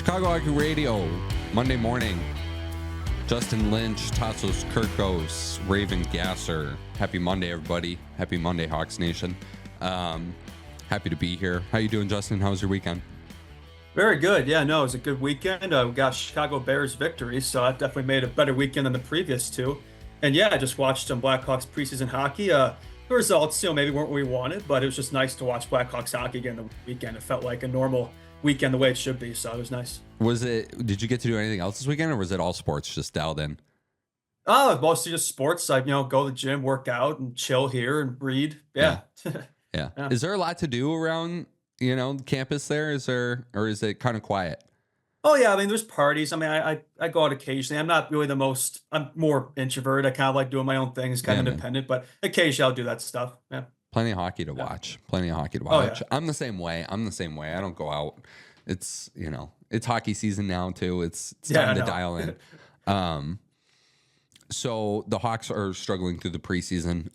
Chicago Hockey Radio, Monday morning. Justin Lynch, Tassos Kirkos, Raven Gasser. Happy Monday, everybody. Happy Monday, Hawks Nation. Happy to be here. How you doing, Justin? How was your weekend? Very good. Yeah, no, it was a good weekend. We got Chicago Bears victory, so that definitely made a better weekend than the previous two. And yeah, I just watched some Blackhawks preseason hockey. The results, maybe weren't what we wanted, but it was just nice to watch Blackhawks hockey again the weekend. It felt like a normal weekend the way it should be, so it was nice. Did you get to do anything else this weekend, or was it all sports just dialed in? Oh, mostly just sports. I, go to the gym, work out, and chill here and read. Yeah. Yeah. Yeah. Is there a lot to do around, campus there? Or is it kind of quiet? Oh yeah, I mean, there's parties. I mean, I go out occasionally. I'm not really I'm more introvert. I kind of like doing my own things, kind of Man. independent, but occasionally I'll do that stuff. Yeah. Plenty of hockey to watch. Plenty of hockey to Oh, watch. yeah. I'm the same way. I don't go out. It's, it's hockey season now too. It's Yeah, time I to know. dial in. So the Hawks are struggling through the preseason.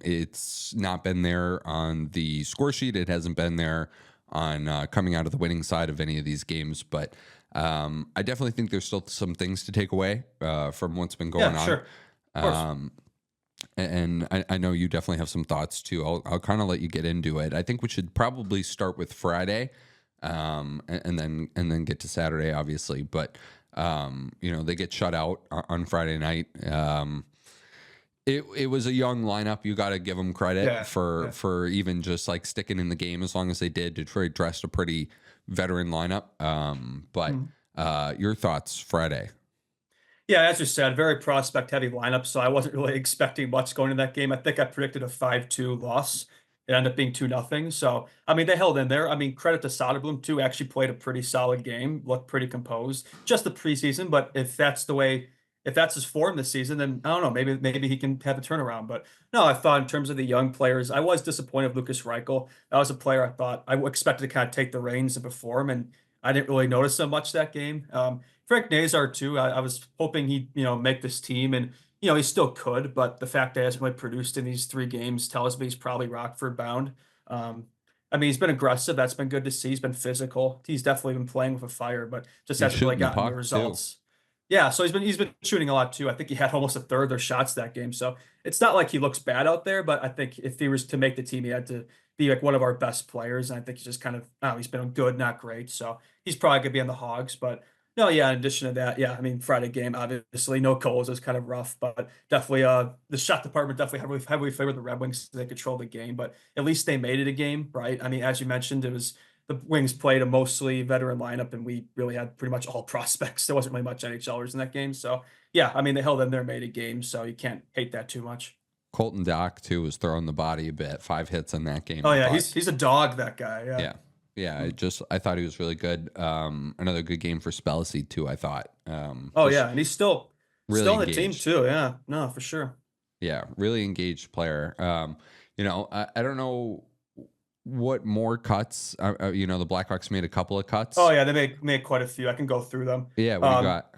It's not been there on the score sheet. It hasn't been there on coming out of the winning side of any of these games. But I definitely think there's still some things to take away from what's been going Yeah, on. sure. Of course. And I know you definitely have some thoughts too. I'll kind of let you get into it. I think we should probably start with Friday, and then get to Saturday, obviously. But they get shut out on Friday night. It was a young lineup. You got to give them credit for even just like sticking in the game as long as they did. Detroit dressed a pretty veteran lineup. But your thoughts Friday? Yeah, as you said, very prospect heavy lineup, so I wasn't really expecting much going in that game. I think I predicted a 5-2 loss. It ended up being 2-0. So, I mean, they held in there. I mean, credit to Soderblom too, actually played a pretty solid game, looked pretty composed. Just the preseason, but if that's his form this season, then I don't know, maybe he can have a turnaround. But no, I thought in terms of the young players, I was disappointed with Lucas Reichel. That was a player I thought I expected to kind of take the reins and perform, and I didn't really notice him much that game. Frank Nazar too. I was hoping he'd make this team, and he still could, but the fact that he hasn't really produced in these 3 games tells me he's probably Rockford bound. I mean, he's been aggressive. That's been good to see. He's been physical. He's definitely been playing with a fire, but just He's hasn't really shooting the gotten the puck, results. Yeah, so he's been shooting a lot too. I think he had almost a third of their shots that game. So it's not like he looks bad out there, but I think if he was to make the team, he had to be like one of our best players. And I think he's just kind of, he's been good, not great. So he's probably gonna be on the Hogs. But no, yeah, in addition to that, yeah, I mean, Friday game, obviously no goals is kind of rough, but definitely the shot department definitely heavily favored the Red Wings. They controlled the game, but at least they made it a game, right? I mean, as you mentioned, it was the Wings played a mostly veteran lineup, and we really had pretty much all prospects. There wasn't really much NHLers in that game. So yeah, I mean, they held in there, made a game, so you can't hate that too much. Colton Dock too was throwing the body a bit. 5 hits in that game. Oh yeah, he's a dog, that guy. Yeah. Yeah. Yeah, I thought he was really good. Another good game for Spellacy too, I thought. Oh yeah, and he's still really on the team engaged. too. Yeah, no, for sure. Yeah, really engaged player. I don't know what more cuts. The Blackhawks made a couple of cuts. Oh yeah, they made quite a few. I can go through them. Yeah, what do you got?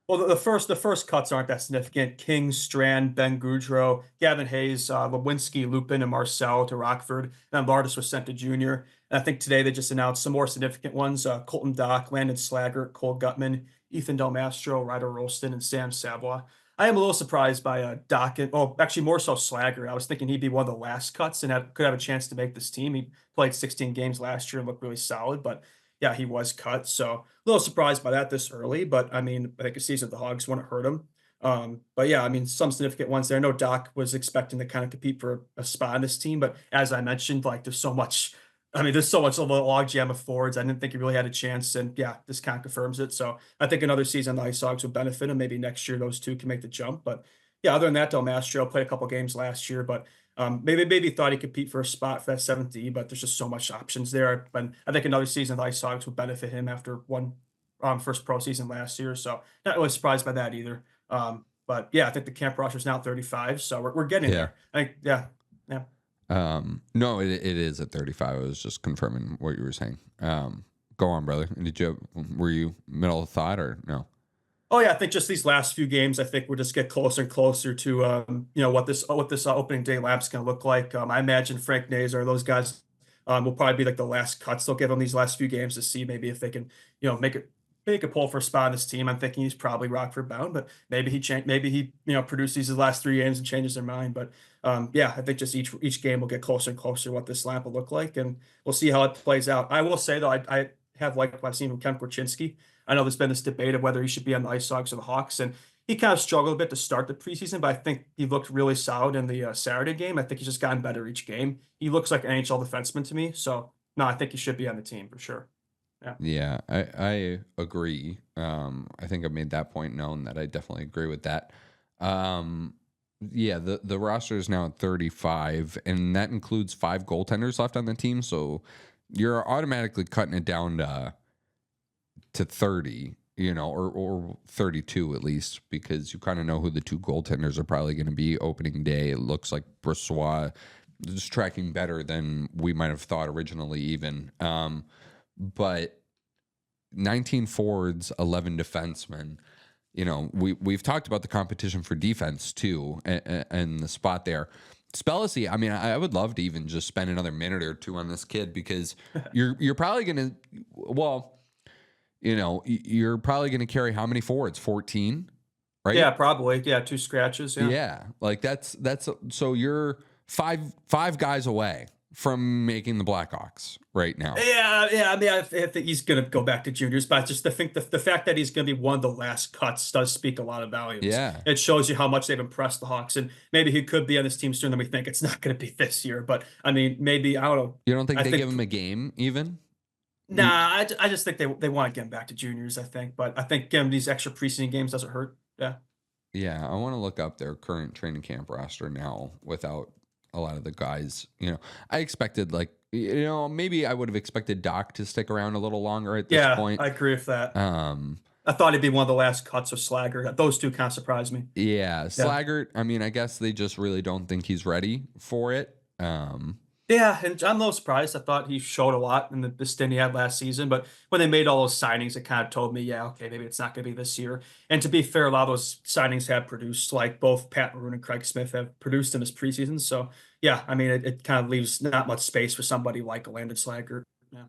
Well, the first cuts aren't that significant. King, Strand, Ben Goudreau, Gavin Hayes, Lewinsky, Lupin, and Marcel to Rockford. And then Lardis was sent to junior. And I think today they just announced some more significant ones. Colton Dock, Landon Slaggert, Cole Gutman, Ethan Del Mastro, Ryder Rolston, and Sam Savoie. I am a little surprised by Dock. Actually more so Slaggert. I was thinking he'd be one of the last cuts and could have a chance to make this team. He played 16 games last year and looked really solid, but yeah, he was cut. So a little surprised by that this early, but I mean, I think a season of the Hogs wouldn't hurt him. But yeah, I mean, some significant ones there. I know Doc was expecting to kind of compete for a spot in this team, but as I mentioned, like there's so much of a logjam of forwards. I didn't think he really had a chance. And yeah, this kind of confirms it. So I think another season the Ice Hogs would benefit him. Maybe next year those two can make the jump. But yeah, other than that, Del Mastro played a couple games last year, but maybe thought he'd compete for a spot for that 7th D, but there's just so much options there. But I think another season of the Ice Hogs would benefit him after one first pro season last year. So not really surprised by that either. But yeah, I think the camp roster is now 35, so we're getting there. I think, yeah. No, it is at 35. I was just confirming what you were saying. Go on, brother. Were you middle of thought or no? Oh yeah, I think just these last few games, I think we'll just get closer and closer to what this opening day lap's going to look like. I imagine Frank Nazar, those guys will probably be like the last cuts they'll give them these last few games to see maybe if they can make it he could pull for a spot on this team. I'm thinking he's probably Rockford bound, but maybe he produces his last 3 games and changes their mind. But yeah, I think just each game will get closer and closer to what this lineup will look like, and we'll see how it plays out. I will say though, I have liked what I've seen from Kem Korchinski. I know there's been this debate of whether he should be on the Ice Dogs or the Hawks, and he kind of struggled a bit to start the preseason, but I think he looked really solid in the Saturday game. I think he's just gotten better each game. He looks like an NHL defenseman to me, so no, I think he should be on the team for sure. Yeah. Yeah, I agree. I think I've made that point known that I definitely agree with that. Yeah, the roster is now at 35, and that includes 5 goaltenders left on the team. So you're automatically cutting it down to 30, or 32 at least, because you kind of know who the 2 goaltenders are probably going to be opening day. It looks like Brossoit is tracking better than we might have thought originally, even. But 19 forwards, 11 defensemen. We've talked about the competition for defense too, and the spot there. Spellacy, I mean, I would love to even just spend another minute or two on this kid, because you're probably gonna, you're probably gonna carry how many forwards? 14, right? Yeah, probably. Yeah, 2 scratches. Yeah. Yeah, like that's so you're five guys away from making the Blackhawks right now. Yeah. I mean, I think he's going to go back to juniors, but I just think the fact that he's going to be one of the last cuts does speak a lot of volumes. Yeah, it shows you how much they've impressed the Hawks, and maybe he could be on this team sooner than we think. It's not going to be this year, but I mean, maybe, I don't know. You don't think they give him a game even? Nah, I just think they want to get him back to juniors, I think, but I think giving him these extra preseason games doesn't hurt. Yeah. Yeah, I want to look up their current training camp roster now without a lot of the guys. I expected, maybe I would have expected Doc to stick around a little longer at this point. I agree with that. I thought he'd be one of the last cuts of Slaggert. Those 2 kind of surprised me. Yeah, Slaggert, I mean, I guess they just really don't think he's ready for it. Yeah, and I'm a little surprised. I thought he showed a lot in the stint he had last season, but when they made all those signings, it kind of told me, yeah, okay, maybe it's not going to be this year. And to be fair, a lot of those signings have produced, like both Pat Maroon and Craig Smith have produced in this preseason. So, yeah, I mean, it kind of leaves not much space for somebody like Landon Slaggert. Yeah.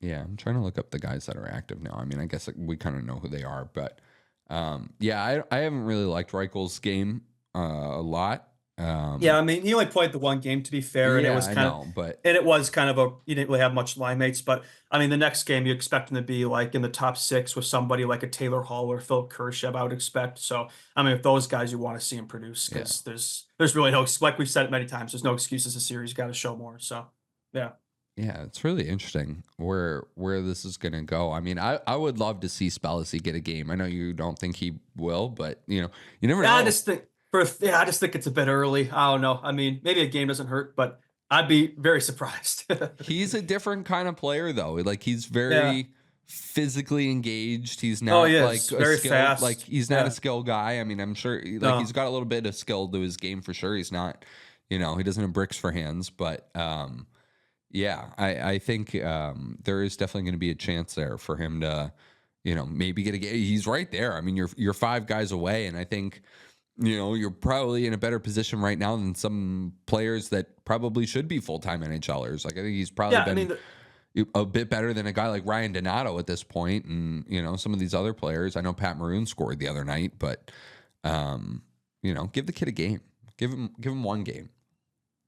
Yeah, I'm trying to look up the guys that are active now. I mean, I guess we kind of know who they are, but yeah, I haven't really liked Reichel's game a lot. Yeah, I mean, he only played the 1 game, to be fair, and it was kind of he didn't really have much line mates, but I mean, the next game you expect him to be like in the top 6 with somebody like a Taylor Hall or Phil Kurashev, I would expect. So, I mean, if those guys, you want to see him produce, because there's really no, like we've said it many times, there's no excuses this series, got to show more. So, yeah. Yeah, it's really interesting where this is going to go. I mean, I would love to see Spellacy get a game. I know you don't think he will, but you never know. I just think it's a bit early. I don't know. I mean, maybe a game doesn't hurt, but I'd be very surprised. He's a different kind of player, though. Like, he's very physically engaged. He's not very fast. Like, he's not a skill guy. I mean, I'm sure he's got a little bit of skill to his game for sure. He's not, he doesn't have bricks for hands, but yeah, I think there is definitely going to be a chance there for him to, maybe get a game. He's right there. I mean, you're 5 guys away, and I think, you're probably in a better position right now than some players that probably should be full-time NHLers. Like, I think he's probably a bit better than a guy like Ryan Donato at this point, and some of these other players. I know Pat Maroon scored the other night, but give the kid a game. Give him 1 game.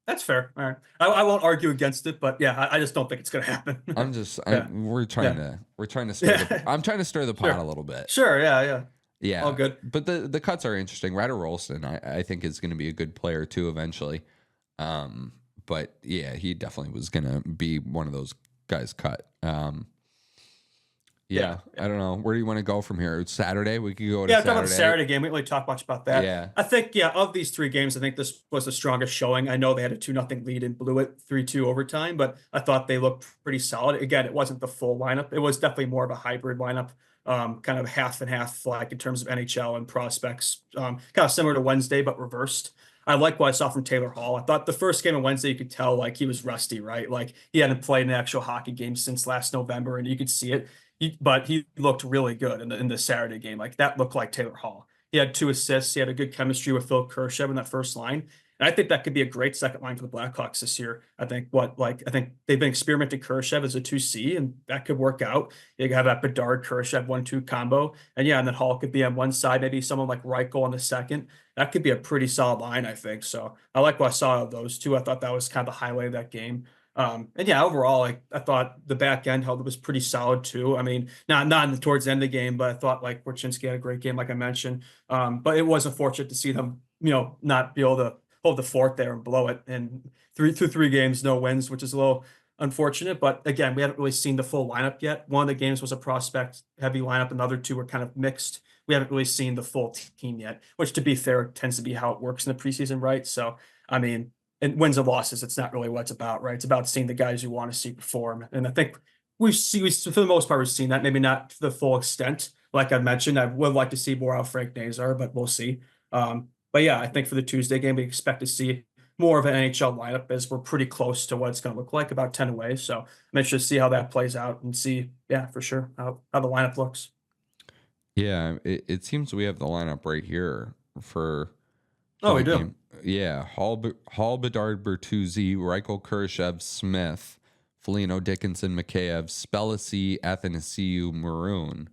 That's fair. All right. I won't argue against it, but yeah, I just don't think it's going to happen. We're trying to stir I'm trying to stir the pot a little bit. Sure. Yeah. Yeah. All good. But the cuts are interesting. Ryder Rolston, I think, is going to be a good player too eventually. But yeah, he definitely was going to be one of those guys cut. Yeah, I don't know. Where do you want to go from here? It's Saturday. We could go to Saturday. Talk about the Saturday game. We didn't really talk much about that. Yeah. I think, of these 3 games, I think this was the strongest showing. I know they had a 2-0 lead and blew it 3-2 overtime, but I thought they looked pretty solid. Again, it wasn't the full lineup. It was definitely more of a hybrid lineup, kind of half and half, like in terms of NHL and prospects, kind of similar to Wednesday, but reversed. I like what I saw from Taylor Hall. I thought the first game on Wednesday, you could tell like he was rusty, right? Like he hadn't played an actual hockey game since last November, and you could see it. But he looked really good in the Saturday game. Like that looked like Taylor Hall. He had 2 assists. He had a good chemistry with Phil Kurashev in that first line. And I think that could be a great second line for the Blackhawks this year. I think they've been experimenting Kurashev as a 2C, and that could work out. You could have that Bedard Kurashev 1-2 combo. And yeah, and then Hall could be on one side, maybe someone like Reichel on the second. That could be a pretty solid line, I think. So I like what I saw of those two. I thought that was kind of the highlight of that game. And yeah, overall, I thought the back end held was pretty solid too. I mean, not towards the end of the game, but I thought like Korchinski had a great game, like I mentioned. But it was unfortunate to see them, not be able to hold the fort there and blow it. And through three games, no wins, which is a little unfortunate. But again, we haven't really seen the full lineup yet. One of the games was a prospect heavy lineup, and the other two were kind of mixed. We haven't really seen the full team yet, which, to be fair, tends to be how it works in the preseason, right? So, I mean, and wins and losses, it's not really what it's about, right? It's about seeing the guys you want to see perform. And I think we for the most part, we've seen that, maybe not to the full extent. Like I mentioned, I would like to see more out of Frank Nazar, but we'll see. But yeah, I think for the Tuesday game, we expect to see more of an NHL lineup, as we're pretty close to what it's going to look like, about 10 away. So I'm interested to see how that plays out and see, yeah, for sure, how the lineup looks. Yeah, it seems we have the lineup right here for Oh, we the do. game. Yeah, Hall, Bedard, Bertuzzi, Reichel, Kurashev, Smith, Foligno, Dickinson, Mikheyev, Spellacy, Athanasiou, Maroon.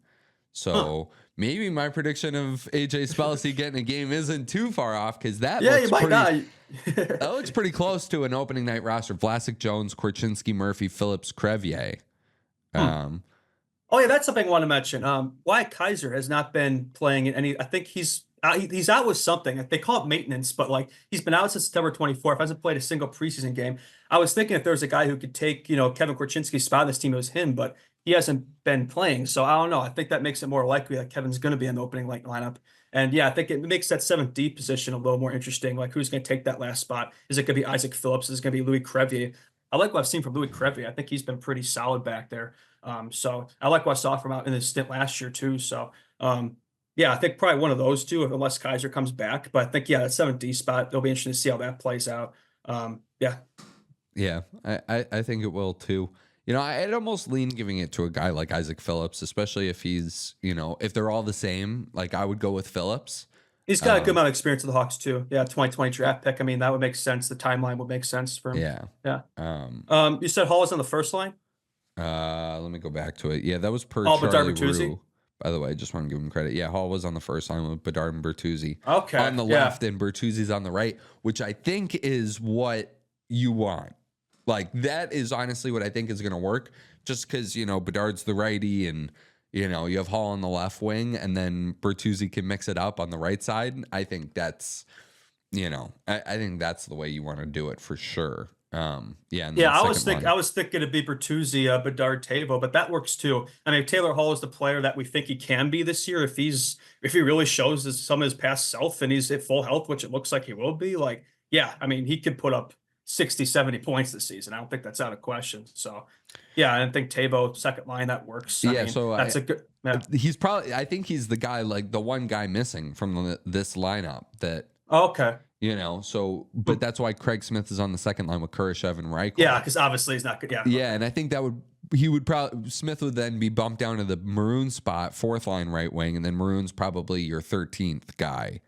So maybe my prediction of AJ Spellacy getting a game isn't too far off, because that Yeah, looks you might not. that looks pretty close to an opening night roster. Vlasic, Jones, Korchinski, Murphy, Phillips, Crevier. Oh yeah, that's something I want to mention. Wyatt Kaiser has not been playing in any. I think he's out with something. They call it maintenance, but like he's been out since September 24th. Hasn't played a single preseason game. I was thinking if there was a guy who could take, Kevin Korchinski's spot on this team, it was him, but he hasn't been playing. So I don't know. I think that makes it more likely that Kevin's going to be in the opening lineup. And yeah, I think it makes that 7th D position a little more interesting. Like, who's going to take that last spot? Is it going to be Isaac Phillips? Is it going to be Louis Crevier? I like what I've seen from Louis Crevier. I think he's been pretty solid back there. So I like what I saw from out in his stint last year too. So yeah, I think probably one of those two, unless Kaiser comes back. But I think, yeah, that 7D spot, it'll be interesting to see how that plays out. Yeah. Yeah, I think it will too. I'd almost lean giving it to a guy like Isaac Phillips, especially if he's, if they're all the same. Like, I would go with Phillips. He's got a good amount of experience with the Hawks too. Yeah, 2020 draft pick. I mean, that would make sense. The timeline would make sense for him. Yeah. Yeah. You said Hall was on the first line? Let me go back to it. Yeah, that was per Hall, Charlie Bedard, Bertuzzi? Rue. By the way, I just want to give him credit. Yeah, Hall was on the first line with Bedard and Bertuzzi. Okay. On the left, and Bertuzzi's on the right, which I think is what you want. Like, that is honestly what I think is going to work, just because, Bedard's the righty, and, you have Hall on the left wing, and then Bertuzzi can mix it up on the right side. I think that's, I think that's the way you want to do it for sure. Yeah, I was thinking it'd be Bertuzzi, Bedard, Tavo, but that works too. I mean, Taylor Hall is the player that we think he can be this year. If he really shows some of his past self and he's at full health, which it looks like he will be, like, yeah, I mean, he could put up 60, 70 points this season. I don't think that's out of question. So yeah, I think Tavo second line, that works. I mean, so that's a good. Yeah. I think he's the guy, like the one guy missing from this lineup that. Okay. But that's why Craig Smith is on the second line with Kurashev and Reichel. Yeah, because obviously he's not good. Yeah. Yeah, and I think Smith would then be bumped down to the Maroon spot, fourth line right wing, and then Maroon's probably your 13th guy.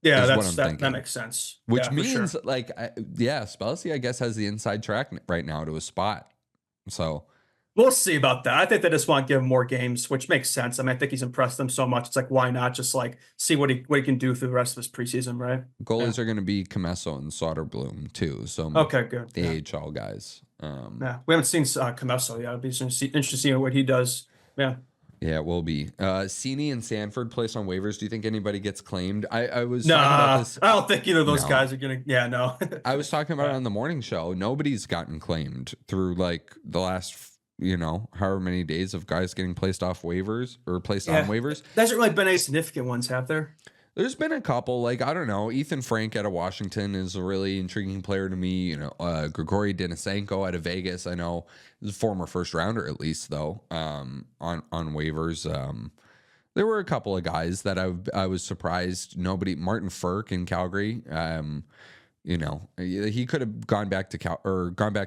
Yeah, that makes sense. Which means, sure. Spellacy, I guess, has the inside track right now to a spot. So we'll see about that. I think they just want to give him more games, which makes sense. I mean, I think he's impressed them so much. It's like, why not just see what he can do through the rest of his preseason, right? Goalies are going to be Comesso and Soderblom too. So okay, good. The AHL guys. Yeah, we haven't seen Comesso yet. It'll be interesting to see what he does. Yeah. Yeah, it will be. Cini and Sanford placed on waivers. Do you think anybody gets claimed? I was talking about this. I don't think either of those guys are gonna. Yeah, no. I was talking about it on the morning show. Nobody's gotten claimed through like the last, however many days of guys getting placed off waivers or placed on waivers. There hasn't really been any significant ones, have there? There's been a couple, like, I don't know, Ethan Frank out of Washington is a really intriguing player to me. Grigory Denisenko out of Vegas, I know, is a former first rounder at least, though, on waivers. There were a couple of guys that I was surprised. Martin Ferk in Calgary, he could have gone back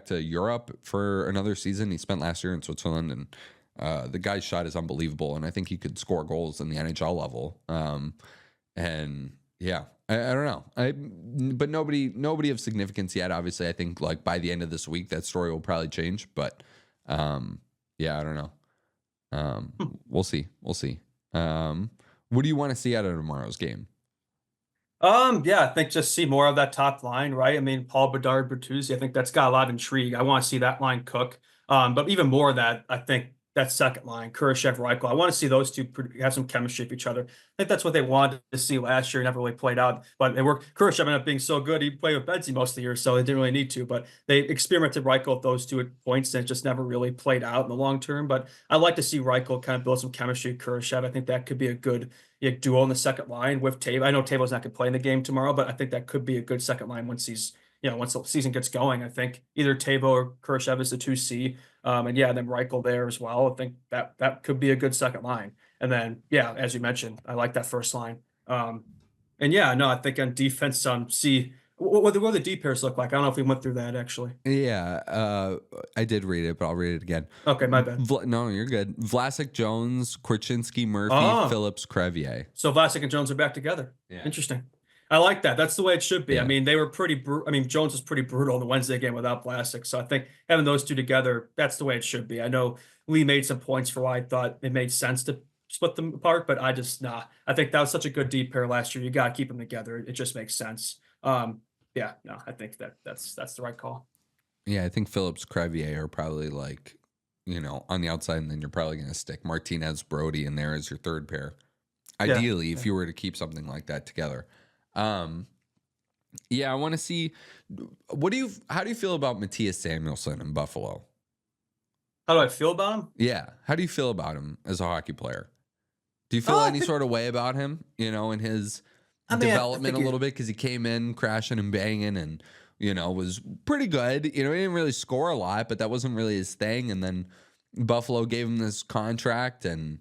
to Europe for another season. He spent last year in Switzerland, and the guy's shot is unbelievable, and I think he could score goals in the NHL level. And Yeah, I don't know. But nobody of significance yet. Obviously, I think like by the end of this week, that story will probably change. But um, yeah, I don't know. We'll see. We'll see. What do you want to see out of tomorrow's game? Yeah, I think just see more of that top line, right? I mean, Paul Bedard, Bertuzzi, I think that's got a lot of intrigue. I want to see that line cook. But even more of that, I think that second line, Kurashev, Reichel, I want to see those two have some chemistry with each other. I think that's what they wanted to see last year. It never really played out, but they worked. Kurashev ended up being so good. He played with Betsy most of the year, so they didn't really need to. But they experimented Reichel with those two at points, and it just never really played out in the long term. But I'd like to see Reichel kind of build some chemistry with Kurashev. I think that could be a good duo in the second line with Tavo. I know Tavo's not going to play in the game tomorrow, but I think that could be a good second line once once the season gets going. I think either Tavo or Kurashev is the 2C. And yeah, then Reichel there as well. I think that could be a good second line. And then, yeah, as you mentioned, I like that first line. And yeah, no, I think on defense, see what the D pairs look like. I don't know if we went through that actually. Yeah, I did read it, but I'll read it again. Okay, my bad. No, you're good. Vlasic, Jones, Korchinski, Murphy, Oh, Phillips, Crevier. so Vlasic and Jones are back together. Yeah. Interesting. I like that. That's the way it should be. I Yeah. mean, they were pretty I mean, Jones was pretty brutal in the Wednesday game without Vlasic. So I think having those two together, that's the way it should be. I know Lee made some points for why I thought it made sense to split them apart, but I just nah. I think that was such a good deep pair last year. You got to keep them together. It just makes sense. Yeah, no, I think that's the right call. Yeah, I think Phillips, Crevier are probably like, on the outside, and then you're probably going to stick Martinez, Brody in there as your third pair. Yeah, Ideally, if yeah. you were to keep something like that together. Yeah, I want to see. How do you feel about Matthias Samuelsson in Buffalo? How do I feel about him? Yeah, how do you feel about him as a hockey player? Do you feel I any think, sort of way about him, in his I mean, I development think a little bit? Because he came in crashing and banging and, was pretty good. He didn't really score a lot, but that wasn't really his thing. And then Buffalo gave him this contract and,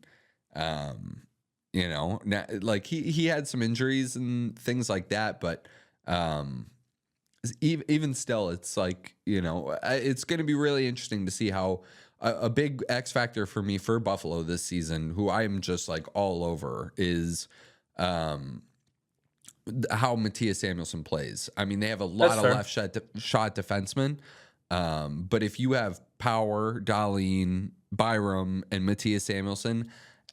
like he had some injuries and things like that. But even still, it's like, it's going to be really interesting to see how a big X factor for me for Buffalo this season, who I'm just like all over, is how Matthias Samuelsson plays. I mean, they have a lot that's of fair. left shot defensemen. But if you have Power, Dahlin, Byram, and Matthias Samuelsson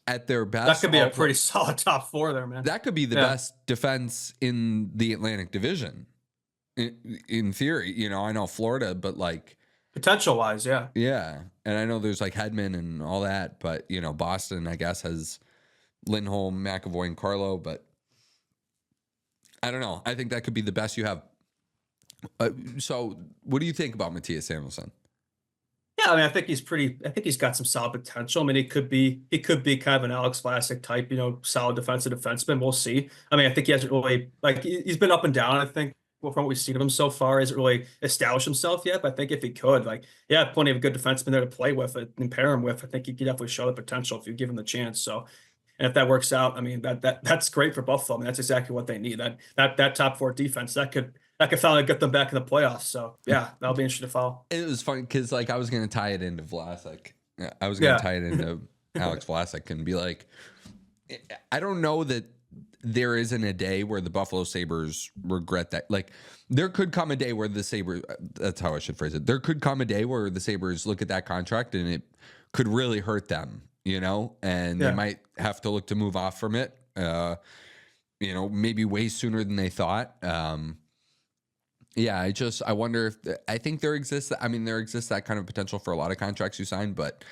at their best, That could be a pretty solid top four there, man. that could be the best defense in the Atlantic Division. In theory, I know Florida, but like Potential wise, yeah. yeah, and I know there's like Hedman and all that, but Boston, I guess, has Lindholm, McAvoy, and Carlo, but I don't know. I think that could be the best you have. So, what do you think about Matthias Samuelsson? Yeah, I mean, I think he's got some solid potential. I mean, he could be kind of an Alex Vlasic type, solid defensive defenseman. We'll see. I mean, I think he hasn't really he's been up and down, I think, from what we've seen of him so far, hasn't really established himself yet. But I think if he could, plenty of good defensemen there to play with and pair him with. I think he could definitely show the potential if you give him the chance. So, and if that works out, I mean, that's great for Buffalo. I mean, that's exactly what they need. That top four defense that could finally get them back in the playoffs. So yeah, that'll be interesting to follow. It was funny because like I was going to tie it into Vlasic. I was going to tie it into Alex Vlasic and be like, I don't know that there isn't a day where the Buffalo Sabres regret that. Like, there could come a day where the Sabres, that's how I should phrase it. There could come a day where the Sabres look at that contract and it could really hurt them, and they might have to look to move off from it, maybe way sooner than they thought. Yeah, I wonder if I think there exists that kind of potential for a lot of contracts you sign, but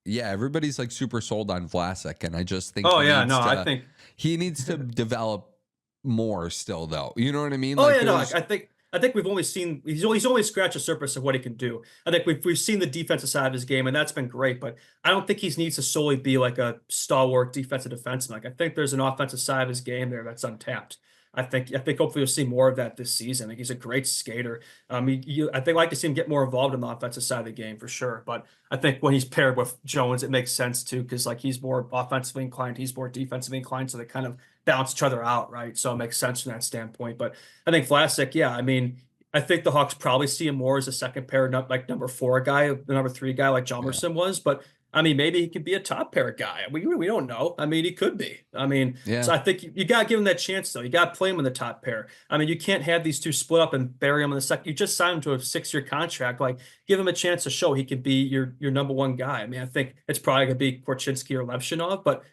yeah, everybody's like super sold on Vlasic, and I just think I think he needs to develop more still, though. You know what I mean? I think we've only seen he's only scratched the surface of what he can do. I think we've seen the defensive side of his game, and that's been great. But I don't think he needs to solely be like a stalwart defensive defenseman. Like, I think there's an offensive side of his game there that's untapped. I think hopefully you'll see more of that this season. I think he's a great skater. I think like to see him get more involved in the offensive side of the game for sure. But I think when he's paired with Jones, it makes sense too, because like he's more offensively inclined, he's more defensively inclined, so they kind of balance each other out, right? So it makes sense from that standpoint. But I think Vlasic, yeah, I mean, I think the Hawks probably see him more as a second pair, not like number 4 guy, the number 3 guy like Jalmerson was. But I mean, maybe he could be a top pair guy. We don't know. I mean, he could be. I mean, Yeah. so I think you got to give him that chance, though. You got to play him in the top pair. I mean, you can't have these two split up and bury him in the second. You just signed him to a 6-year contract. Like, give him a chance to show he could be your number one guy. I mean, I think it's probably going to be Korchinski or Levshinov, but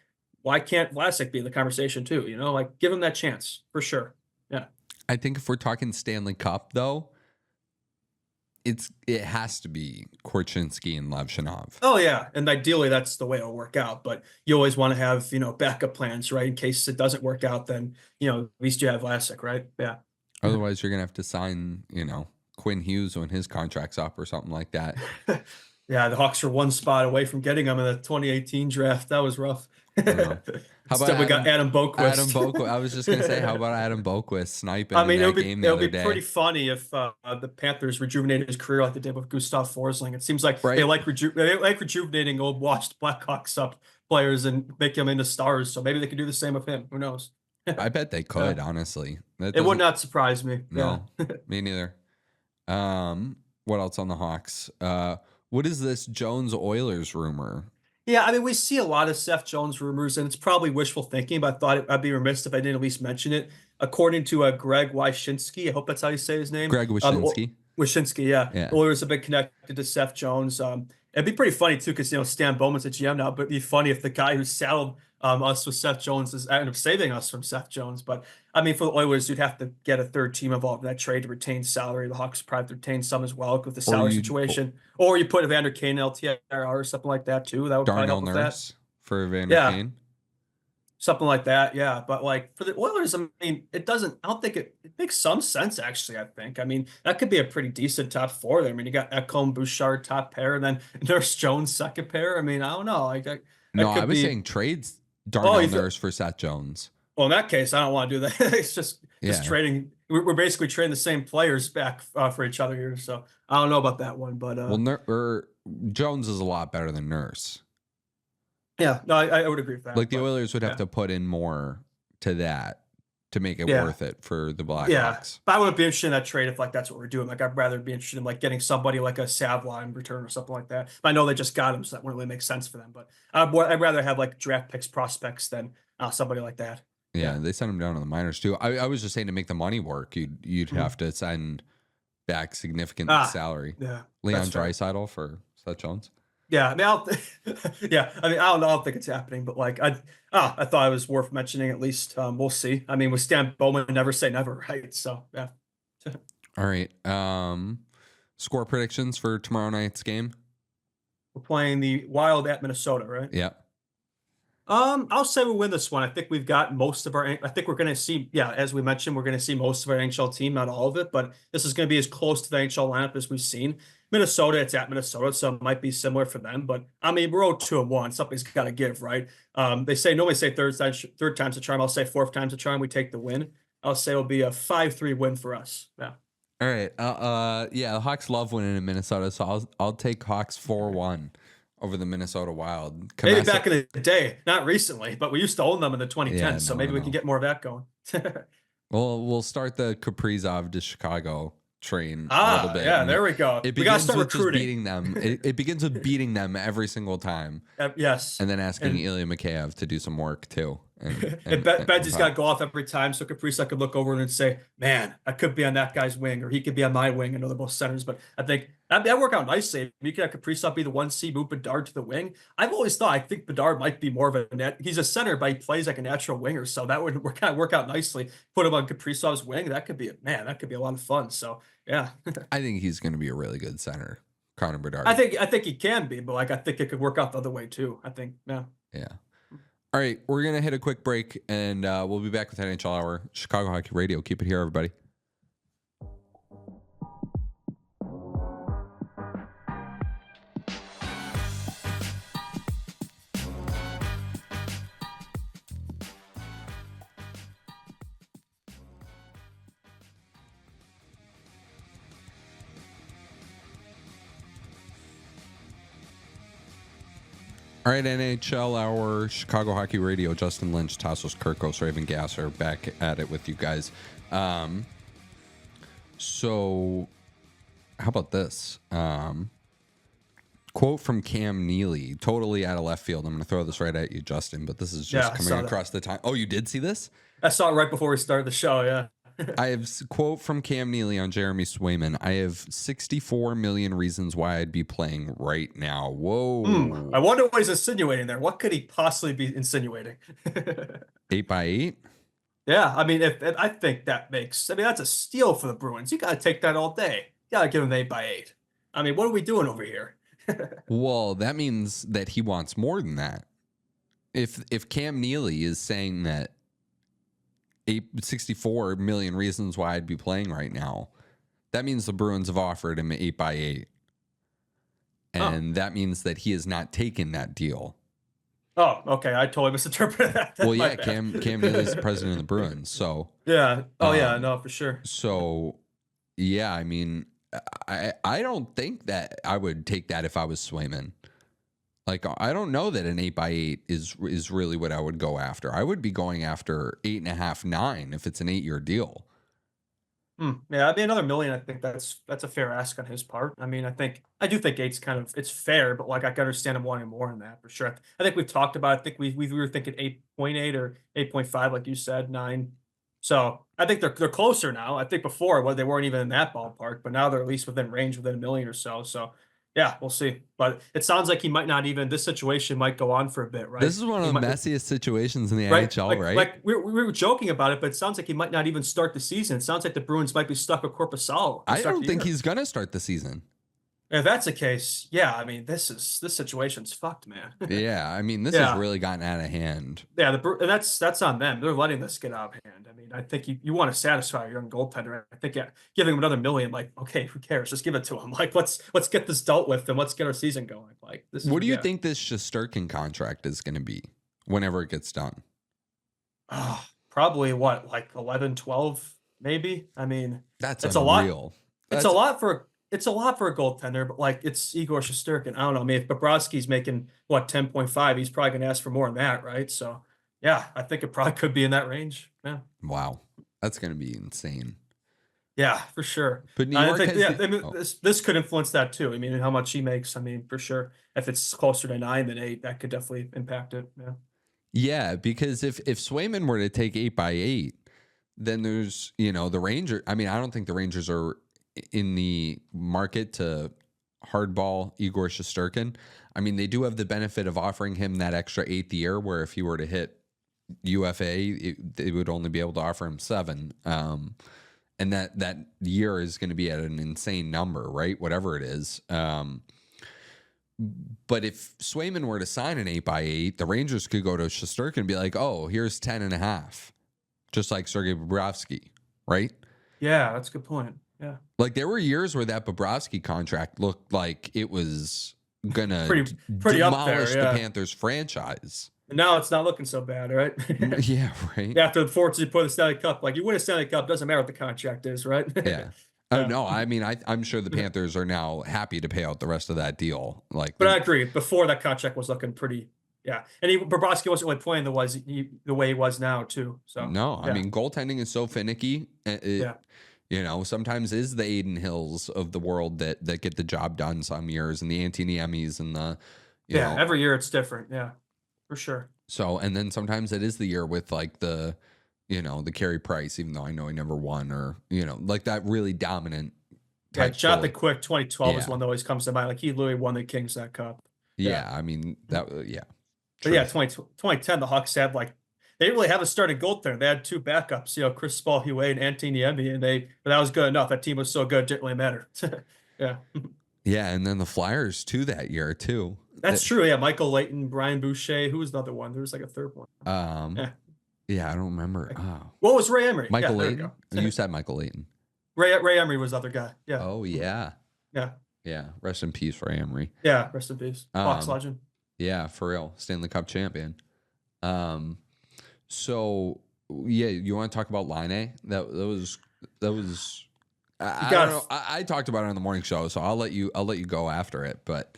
why can't Vlasic be in the conversation too? You know, like give him that chance for sure. Yeah. I think if we're talking Stanley Cup, though, it has to be Korchinski and Levshinov. Oh yeah, and ideally that's the way it'll work out. But you always want to have backup plans, right? In case it doesn't work out, then at least you have Vlasic, right? Yeah. Otherwise, you're gonna have to sign Quinn Hughes when his contract's up or something like that. Yeah, the Hawks were one spot away from getting him in the 2018 draft. That was rough. How about we got Adam Boquist? I was just gonna say, how about Adam Boquist sniping I mean, in that game the other day? It would be pretty funny if the Panthers rejuvenated his career like they did with Gustav Forsling. It seems like they like rejuvenating old washed Blackhawks up players and make them into stars. So maybe they could do the same with him. Who knows? I bet they could, honestly. It would not surprise me. No, me neither. What else on the Hawks? What is this Jones Oilers rumor? Yeah, I mean, we see a lot of Seth Jones rumors, and it's probably wishful thinking, but I thought I'd be remiss if I didn't at least mention it. According to Greg Wyshynski, I hope that's how you say his name. Greg Wyshynski. Wyshynski, yeah. The Oilers have been connected to Seth Jones. It'd be pretty funny, too, because, Stan Bowman's a GM now, but it'd be funny if the guy who saddled us with Seth Jones is ended up saving us from Seth Jones. But, I mean, for the Oilers, you'd have to get a third team involved in that trade to retain salary. The Hawks probably retain some as well with the salary situation. Or you put Evander Kane in LTIR or something like that, too. That would probably help with that. For Evander Kane? Something like that, yeah. But like for the Oilers, I mean, I don't think it makes some sense, actually, I think. I mean, that could be a pretty decent top four there. I mean, you got Ekholm, Bouchard, top pair, and then Nurse Jones, second pair. I mean, I don't know. I was saying trades Darnell Nurse for Seth Jones. Well, in that case, I don't want to do that. It's just trading. We're basically trading the same players back for each other here. So I don't know about that one. But Jones is a lot better than Nurse. Yeah, no, I would agree with that. Like the Oilers would have to put in more to that to make it worth it for the Blackhawks. Yeah, but I wouldn't be interested in that trade if that's what we're doing. Like I'd rather be interested in like getting somebody like a Savla in return or something like that. But I know they just got him, so that wouldn't really make sense for them. But I'd rather have like draft picks prospects than somebody like that. Yeah, they sent him down to the minors too. I was just saying to make the money work, you'd have to send back significant salary. Yeah, Leon Draisaitl for Seth Jones. Yeah, I mean, I don't know. I don't think it's happening, but like, I thought it was worth mentioning at least. We'll see. I mean, with Stan Bowman, never say never, right? So, yeah. All right. Score predictions for tomorrow night's game. We're playing the Wild at Minnesota, right? Yeah. I'll say we win this one. I think we've got most of our. I think we're going to see. Yeah, as we mentioned, we're going to see most of our NHL team, not all of it, but this is going to be as close to the NHL lineup as we've seen. Minnesota, it's at Minnesota, so it might be similar for them. But I mean, we're 2-1. Something's got to give, right? They say normally say third time's a charm. I'll say fourth time's a charm. We take the win. I'll say it'll be a 5-3 win for us. Yeah. All right. The Hawks love winning in Minnesota, so I'll take Hawks 4-1 over the Minnesota Wild. Maybe back in the day, not recently, but we used to own them in the 2010s, so maybe we can get more of that going. Well, we'll start the Kaprizov to Chicago train a little bit. Yeah, there we go. We got to start recruiting. Beating them. It begins with beating them every single time. Yes. And then asking Ilya Mikheyev to do some work too. And Benji's got to go off every time, so Kaprizov could look over and say, man, I could be on that guy's wing, or he could be on my wing. I know they're both centers, but I think that'd work out nicely. You could have Kaprizov be the 1C, move Bedard to the wing. I've always thought, I think Bedard might be more of a net. He's a center, but he plays like a natural winger, so that would work out nicely. Put him on Kaprizov's wing. That could be a lot of fun. So yeah. I think he's going to be a really good center, Connor Bedard. I think he can be, but like I think it could work out the other way too. I think, yeah. Yeah. All right, we're going to hit a quick break, and we'll be back with NHL Hour, Chicago Hockey Radio. Keep it here, everybody. All right, NHL Hour, Chicago Hockey Radio, Justin Lynch, Tassos Kirkos, Raven Gasser, back at it with you guys. So, how about this? Quote from Cam Neely, totally out of left field. I'm going to throw this right at you, Justin, but this is just coming across the time. Oh, you did see this? I saw it right before we started the show. Yeah. I have quote from Cam Neely on Jeremy Swayman. I have 64 million reasons why I'd be playing right now. Whoa. I wonder what he's insinuating there. What could he possibly be insinuating? 8x8? Yeah, I mean, if I think that's a steal for the Bruins. You got to take that all day. You got to give him 8x8. I mean, what are we doing over here? Well, that means that he wants more than that. If Cam Neely is saying that 64 million reasons why I'd be playing right now, that means the Bruins have offered him 8x8. And that means that he has not taken that deal. Oh, okay. I totally misinterpreted that. Well, yeah, Cam Neely is the president of the Bruins, so yeah. Oh, yeah, no, for sure. So, yeah, I mean, I don't think that I would take that if I was Swayman. Like, I don't know that an 8x8 is really what I would go after. I would be going after 8.5, 9 if it's an 8-year deal. Yeah, I mean, another million. I think that's a fair ask on his part. I mean, I do think eight's it's fair, but like I can understand him wanting more than that for sure. I think we've talked about it. I think we were thinking 8.8 or 8.5, like you said, 9. So I think they're closer now. I think before they weren't even in that ballpark, but now they're at least within range, within a million or so. So yeah, we'll see. But it sounds like he might not even. This situation might go on for a bit, right? This is one of the messiest situations in the right? NHL, right? Like we were joking about it, but it sounds like he might not even start the season. It sounds like the Bruins might be stuck with Korpisalo. I don't think he's gonna start the season. If that's the case, yeah, I mean, this situation's fucked, man. Yeah, I mean, this has really gotten out of hand. Yeah, and that's on them. They're letting this get out of hand. I mean, I think you want to satisfy your young goaltender. I think giving him another million, like, okay, who cares? Just give it to him. Like, let's get this dealt with and let's get our season going. Like, this. What do you think this Shesterkin contract is going to be whenever it gets done? Probably what, like 11, 12, maybe. I mean, that's unreal. It's a lot for a goaltender, but like it's Igor Shesterkin. I don't know. I mean, if Bobrovsky's making 10.5, he's probably going to ask for more than that, right? So, yeah, I think it probably could be in that range. Yeah. Wow, that's going to be insane. Yeah, for sure. But New York this could influence that too. I mean, how much he makes. I mean, for sure. If it's closer to 9 than 8, that could definitely impact it. Yeah. Yeah, because if Swayman were to take 8x8, then there's the Rangers. I mean, I don't think the Rangers are in the market to hardball Igor Shesterkin. I mean, they do have the benefit of offering him that extra 8th year, where if he were to hit UFA, they would only be able to offer him 7. And that year is going to be at an insane number, right? Whatever it is. But if Swayman were to sign an 8x8, the Rangers could go to Shesterkin and be like, oh, here's 10.5, just like Sergei Bobrovsky, right? Yeah, that's a good point. Yeah. Like there were years where that Bobrovsky contract looked like it was gonna pretty demolish the Panthers franchise. And now it's not looking so bad, right? Yeah, right. After the fortune put the Stanley Cup, like you win a Stanley Cup, doesn't matter what the contract is, right? Yeah. Oh no, I mean I'm sure the Panthers are now happy to pay out the rest of that deal. But I agree. Before that contract was looking pretty. Yeah, and Bobrovsky wasn't really playing the way he was now too. So no, I mean goaltending is so finicky. Sometimes is the Aiden Hills of the world that get the job done some years, and the Antoniemmis and the every year it's different. Yeah, for sure. So and then sometimes it is the year with like the Carey Price, even though I know he never won, or like that really dominant. Jonathan Quick 2012 is one that always comes to mind. Like he literally won the Kings that cup. Yeah, I mean that. Yeah, but yeah, 2010 the Hawks had like. They didn't really have a starting goaltender. They had 2 backups, Chris Spall-Huet and Antoniemi, but that was good enough. That team was so good, it didn't really matter. Yeah. Yeah, and then the Flyers too that year too. That's true. Yeah, Michael Leighton, Brian Boucher. Who was the other one? There was like a third one. Yeah, I don't remember. What was Ray Emery? Michael Leighton. You said Michael Leighton. Ray Emery was the other guy. Yeah. Oh yeah. Yeah. Yeah. Rest in peace, Ray Emery. Yeah. Rest in peace. Hawks legend. Yeah, for real. Stanley Cup champion. So yeah, you want to talk about Laine? That was. I don't know. I talked about it on the morning show, so I'll let you go after it. But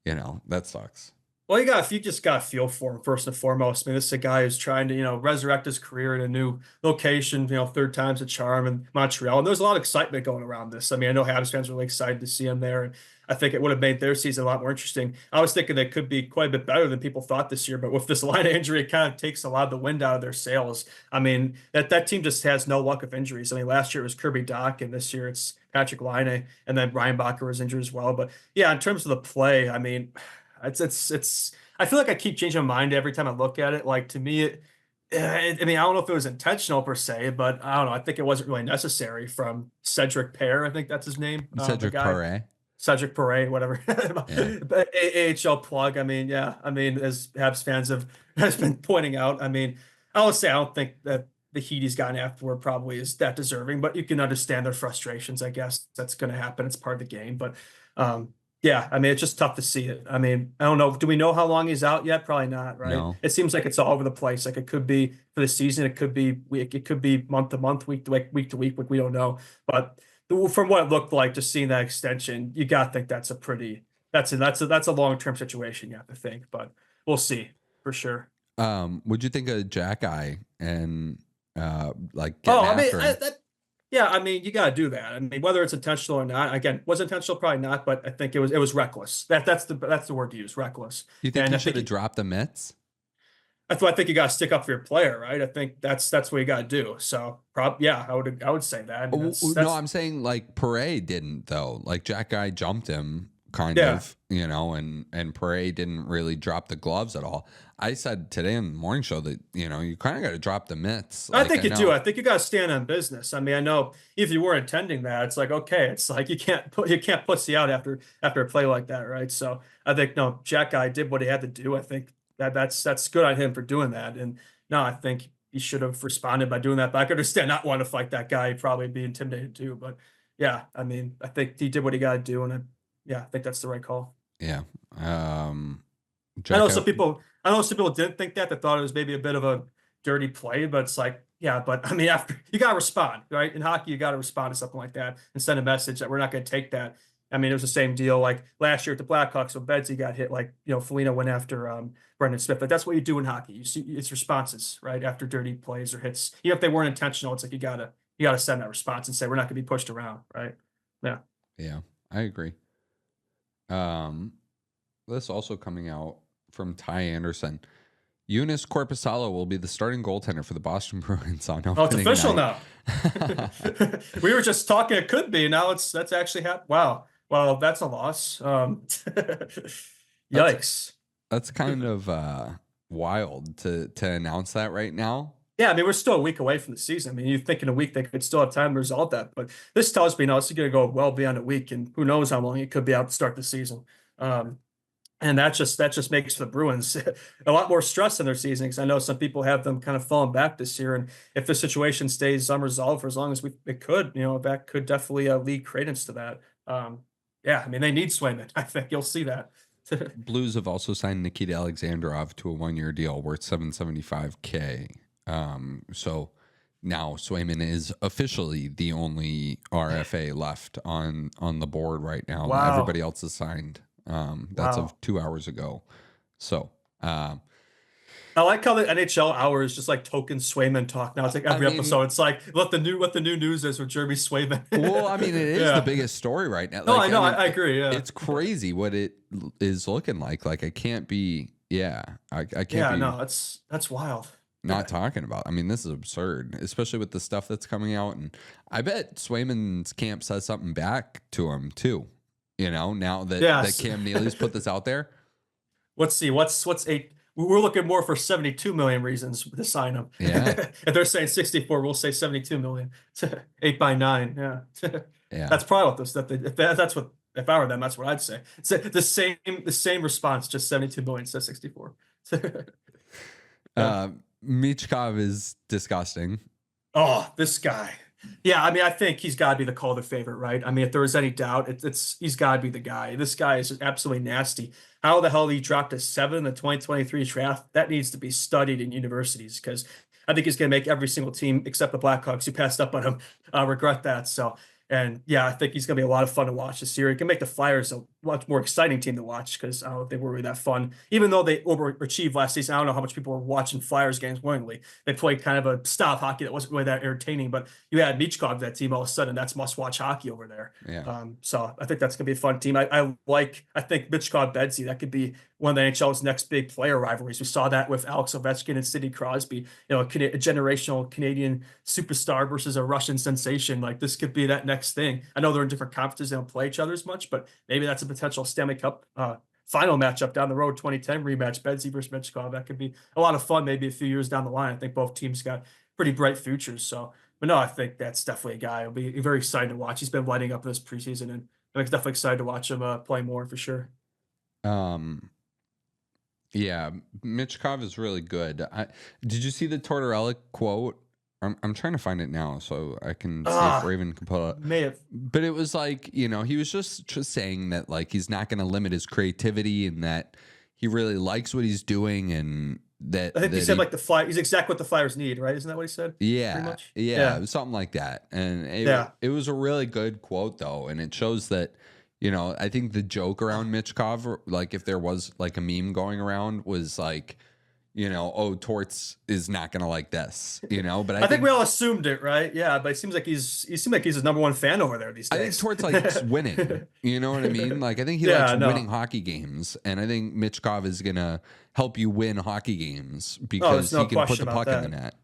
that sucks. Well, you just got to feel for him first and foremost. I mean, this is a guy who's trying to, resurrect his career in a new location, third time's a charm in Montreal. And there's a lot of excitement going around this. I mean, I know Habs fans are really excited to see him there. And I think it would have made their season a lot more interesting. I was thinking they could be quite a bit better than people thought this year, but with this line of injury, it kind of takes a lot of the wind out of their sails. I mean, that team just has no luck of injuries. I mean, last year it was Kirby Dach, and this year it's Patrick Laine, and then Ryan Bacher was injured as well. But yeah, in terms of the play, I mean, it's I feel like I keep changing my mind every time I look at it. Like to me, I mean, I don't know if it was intentional per se, but I don't know. I think it wasn't really necessary from Cedric Pear. I think that's his name. Cedric Perret. Cedric Perret, whatever. Yeah. But AHL plug. I mean, yeah. I mean, as Habs fans has been pointing out. I mean, I would say I don't think that the heat he's gotten afterward probably is that deserving, but you can understand their frustrations. I guess that's going to happen. It's part of the game. But yeah, I mean, it's just tough to see it. I mean, I don't know. Do we know how long he's out yet? Probably not, right? No. It seems like it's all over the place. Like it could be for the season, it could be week, it could be month to month, week to week to week. Like we don't know. But from what it looked like, just seeing that extension, you got to think that's a long-term situation. You have to think, but we'll see for sure. Would you think of Jack Eye and like Oh, getting I mean, after him? yeah, I mean, you got to do that. I mean, whether it's intentional or not, again, was intentional, probably not, but I think it was reckless. That's the word to use, reckless. You think And he I should think have dropped the mitts? I think you got to stick up for your player, right? I think that's what you got to do. So, yeah, I would say that. I mean, No, I'm saying like Perret didn't though. Like Jack Guy jumped him kind Yeah. of, and Perret didn't really drop the gloves at all. I said today in the morning show that, you kind of got to drop the mitts. I Like, think you know- do. I think you got to stand on business. I mean, I know if you weren't intending that, it's like okay, it's like you can't pussy out after a play like that, right? So I think no, Jack Guy did what he had to do. I think that's good on him for doing that. And no, I think he should have responded by doing that. But I could understand not wanting to fight that guy, he'd probably be intimidated too. But yeah, I mean, I think he did what he got to do, and I think that's the right call. Yeah. I know some people didn't think that. They thought it was maybe a bit of a dirty play, but it's like, yeah, but I mean, after you got to respond, right? In hockey, you got to respond to something like that and send a message that we're not going to take that. I mean, it was the same deal like last year at the Blackhawks when Bedsy got hit. Like Foligno went after Brendan Smith. Like that's what you do in hockey. You see, it's responses right after dirty plays or hits. Even if they weren't intentional, it's like you gotta send that response and say we're not going to be pushed around, right? Yeah. Yeah, I agree. This also coming out from Ty Anderson. Eunice Corpusalo will be the starting goaltender for the Boston Bruins on Oh, it's opening official night. now. We were just talking; it could be. Now that's actually happened. Wow. Well, that's a loss. Yikes. That's kind of wild to announce that right now. Yeah, I mean, we're still a week away from the season. I mean, you think in a week they could still have time to resolve that, but this tells me, no, it's going to go well beyond a week, and who knows how long it could be out to start the season. And that just makes the Bruins a lot more stress in their season because I know some people have them kind of falling back this year. And if the situation stays unresolved for as long as it could, that could definitely lead credence to that. Yeah, I mean, they need Swayman. I think you'll see that. Blues have also signed Nikita Alexandrov to a 1-year deal worth $775K. So now Swayman is officially the only RFA left on the board right now. Wow. Everybody else is signed. That's Wow. of 2 hours ago. So, I like how the NHL hour is just like token Swayman talk. Now it's like every episode. It's like what the new news is with Jeremy Swayman. well, I mean, it is Yeah. the biggest story right now. No, Like, I know. mean, I agree. Yeah. It's crazy what it is looking like. Like, I can't be, I can't Yeah. be No, that's wild. not talking about. I mean, this is absurd, especially with the stuff that's coming out. And I bet Swayman's camp says something back to him too. Now that, Yes. that Cam Neely's put this out there. Let's see. What's 8? We're looking more for 72 million reasons to sign him. Yeah. If they're saying 64, we'll say 72 million. 8 by 9. Yeah. Yeah. That's probably what that's what if I were them, that's what I'd say. It's the same response, just 72 million instead of 64. Michkov is disgusting. Oh, this guy. Yeah, I mean, I think he's got to be the Calder favorite, right? I mean, if there was any doubt, he's got to be the guy. This guy is absolutely nasty. How the hell he dropped a 7 in the 2023 draft? That needs to be studied in universities because I think he's going to make every single team except the Blackhawks who passed up on him regret that. So, and yeah, I think he's going to be a lot of fun to watch this year. He can make the Flyers much more exciting team to watch because I don't know if they were really that fun. Even though they overachieved last season, I don't know how much people were watching Flyers games willingly. They played kind of a style of hockey that wasn't really that entertaining, but you had Michkov, that team, all of a sudden that's must-watch hockey over there. Yeah. So I think that's going to be a fun team. I think Michkov Bedsy, that could be one of the NHL's next big player rivalries. We saw that with Alex Ovechkin and Sidney Crosby, a generational Canadian superstar versus a Russian sensation. Like this could be that next thing. I know they're in different conferences, they don't play each other as much, but maybe that's a potential Stanley Cup final matchup down the road, 2010 rematch, Bedsy versus Michkov. That could be a lot of fun maybe a few years down the line. I think both teams got pretty bright futures. So, but no, I think that's definitely a guy I'll be very excited to watch. He's been lighting up this preseason, and I'm definitely excited to watch him play more for sure. Yeah, Michkov is really good. Did you see the Tortorella quote? I'm trying to find it now so I can see if Raven can pull it. May have. But it was like, he was just saying that like he's not going to limit his creativity and that he really likes what he's doing, and that I think he said like the Fly. He's exactly what the Flyers need, right? Isn't that what he said? Yeah, yeah, it was something like that. And it was a really good quote though, and it shows that. I think the joke around Michkov, like if there was like a meme going around, was like, Torts is not gonna like this, But I think we all assumed it, right? Yeah, but it seems like he seems like he's his number one fan over there these days. I think Torts likes winning. You know what I mean? Like I think he likes winning hockey games, and I think Michkov is gonna help you win hockey games because he can put the puck in the net.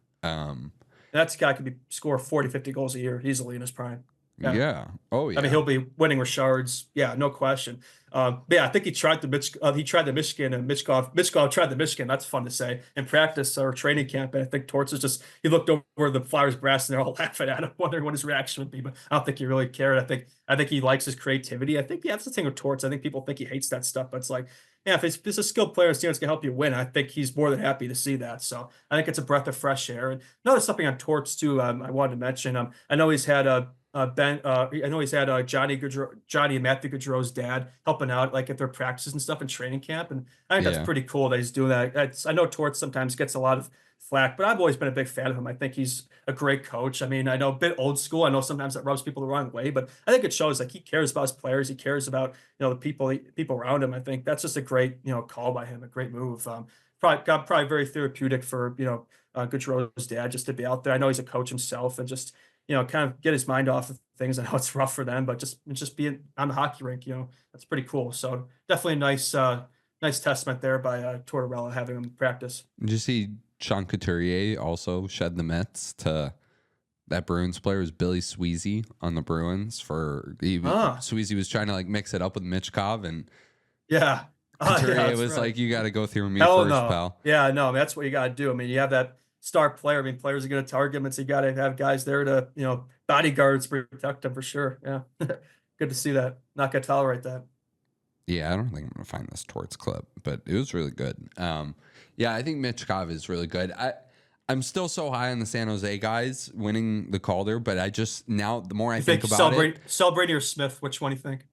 That guy could score 40, 50 goals a year easily in his prime. Yeah. Oh yeah. I mean, he'll be winning Richards. Yeah, no question. But yeah, I think he tried the Michigan, and Michkov tried the Michigan. That's fun to say in practice or training camp. And I think Torts is he looked over the Flyers brass and they're all laughing at him, wondering what his reaction would be. But I don't think he really cared. I think he likes his creativity. I think that's the thing with Torts. I think people think he hates that stuff, but it's like, yeah, if it's a skilled player, it's going to help you win. I think he's more than happy to see that. So I think it's a breath of fresh air. And another something on Torts too. I wanted to mention. I know he's had I know he's had Johnny and Matthew Gaudreau's dad helping out like at their practices and stuff in training camp, and I think that's pretty cool that he's doing that. I know Torts sometimes gets a lot of flack, but I've always been a big fan of him. I think he's a great coach. I mean, I know a bit old school. I know sometimes that rubs people the wrong way, but I think it shows like he cares about his players. He cares about the people around him. I think that's just a great call by him, a great move. Probably very therapeutic for Gaudreau's dad just to be out there. I know he's a coach himself and just kind of get his mind off of things. I know it's rough for them, but just being on the hockey rink, that's pretty cool. So definitely a nice testament there by Tortorella having him practice. Did you see Sean Couturier also shed the mitts to that Bruins player? Was Billy Sweezy on the Bruins Sweezy was trying to like mix it up with Michkov, and Couturier was like, you got to go through me first, pal. Yeah, no, that's what you got to do. I mean, you have that star player. I mean, players are going to target him, and so you got to have guys there to, bodyguards protect him for sure. Yeah. Good to see that. Not going to tolerate that. Yeah, I don't think I'm going to find this Torts clip, but it was really good. Yeah, I think Michkov is really good. I'm still so high on the San Jose guys winning the Calder, but I just now the more I think about it, Celebrating or Smith, which one do you think?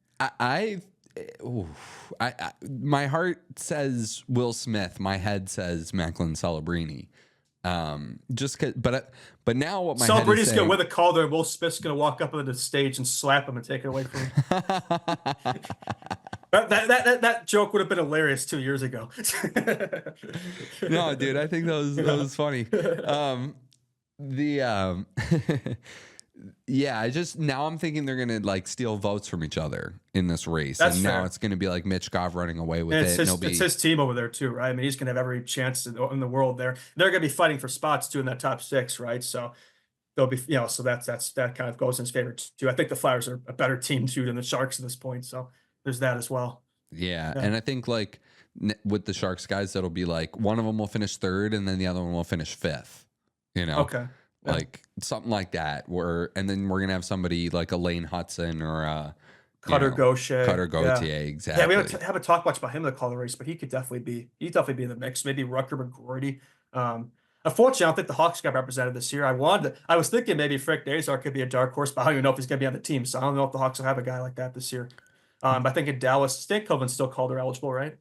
My heart says Will Smith. My head says Macklin Celebrini. But now what my Celebrini's gonna win the Calder, and Will Smith's gonna walk up on the stage and slap him and take it away from him. That joke would have been hilarious 2 years ago. No, dude, I think that was funny. Yeah, now I'm thinking they're gonna like steal votes from each other in this race, and now it's gonna be like Michkov running away with it. It's his team over there too, right? I mean, he's gonna have every chance in the world there. They're gonna be fighting for spots too in that top six, right? So they'll be, so that kind of goes in his favor too. I think the Flyers are a better team too than the Sharks at this point, so there's that as well. Yeah. And I think like with the Sharks guys, that'll be like one of them will finish third, and then the other one will finish fifth. Okay. Like something like that, and then we're gonna have somebody like a Laine Hudson or Cutter Gauthier, exactly. Yeah, we haven't talked much about him in the Calder race, but he could definitely be in the mix. Maybe Rucker McGroarty. Unfortunately, I don't think the Hawks got represented this year. I was thinking maybe Frick Nazar could be a dark horse, but I don't even know if he's gonna be on the team. So I don't know if the Hawks will have a guy like that this year. I think in Dallas, Stankoven's still Calder eligible, right?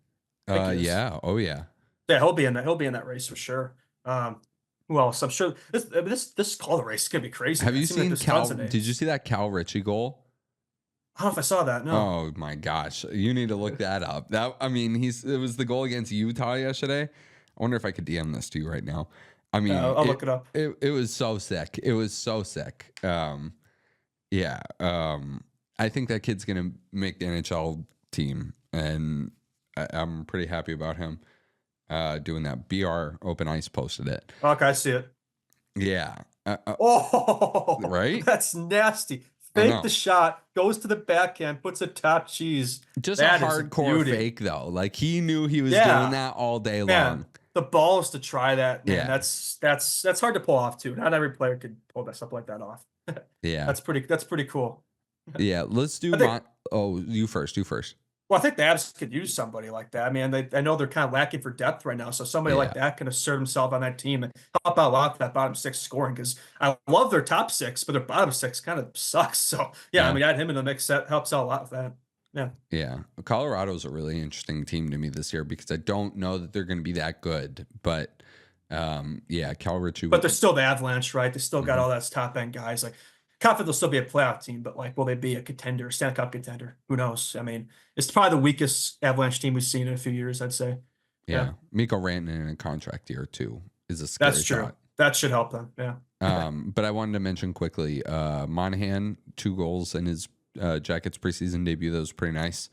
Yeah. Oh yeah. Yeah, he'll be in that race for sure. Who else? I'm sure this Calder race is gonna be crazy. Have you seen Cal? Did you see that Cal Ritchie goal? I don't know if I saw that. No. Oh my gosh, you need to look that up. It was the goal against Utah yesterday. I wonder if I could DM this to you right now. I Yeah, mean, I'll look it up. it was so sick. It was so sick. Yeah. I think that kid's gonna make the NHL team, and I'm pretty happy about him doing that. BR Open Ice posted it. Okay, I see it. Yeah. Oh, Right? that's nasty. I Fake know. the shot, goes to the backhand, puts a top cheese. Just That a is hardcore beauty. fake though. Like he knew he was doing Yeah, that all day man. long. The balls to try that, man. Yeah. That's hard to pull off too. Not every player could pull that stuff like that off. Yeah. That's pretty cool. Yeah. Let's do I think you first. You first. Well, I think the Avs could use somebody like that. I mean, I know they're kind of lacking for depth right now, so somebody Yeah. like that can assert himself on that team and help out a lot of that bottom six scoring. Because I love their top six, but their bottom six kind of sucks. So yeah, Yeah. I mean, add him in the mix, that helps out a lot with that. Yeah, Yeah. Colorado's a really interesting team to me this year because I don't know that they're going to be that good. But yeah, Cal Ritchie. but they're still the Avalanche, right? They still got Mhm. all that top end guys. Like, confident they'll still be a playoff team, but like, will they be a contender, Stanley Cup contender? Who knows? I mean, it's probably the weakest Avalanche team we've seen in a few years, I'd say. Yeah. Mikko Rantanen in a contract year too is a scary That's true. thought. That should help them. Yeah. But I wanted to mention quickly, Monahan, 2 goals in his Jackets preseason debut. That was pretty nice.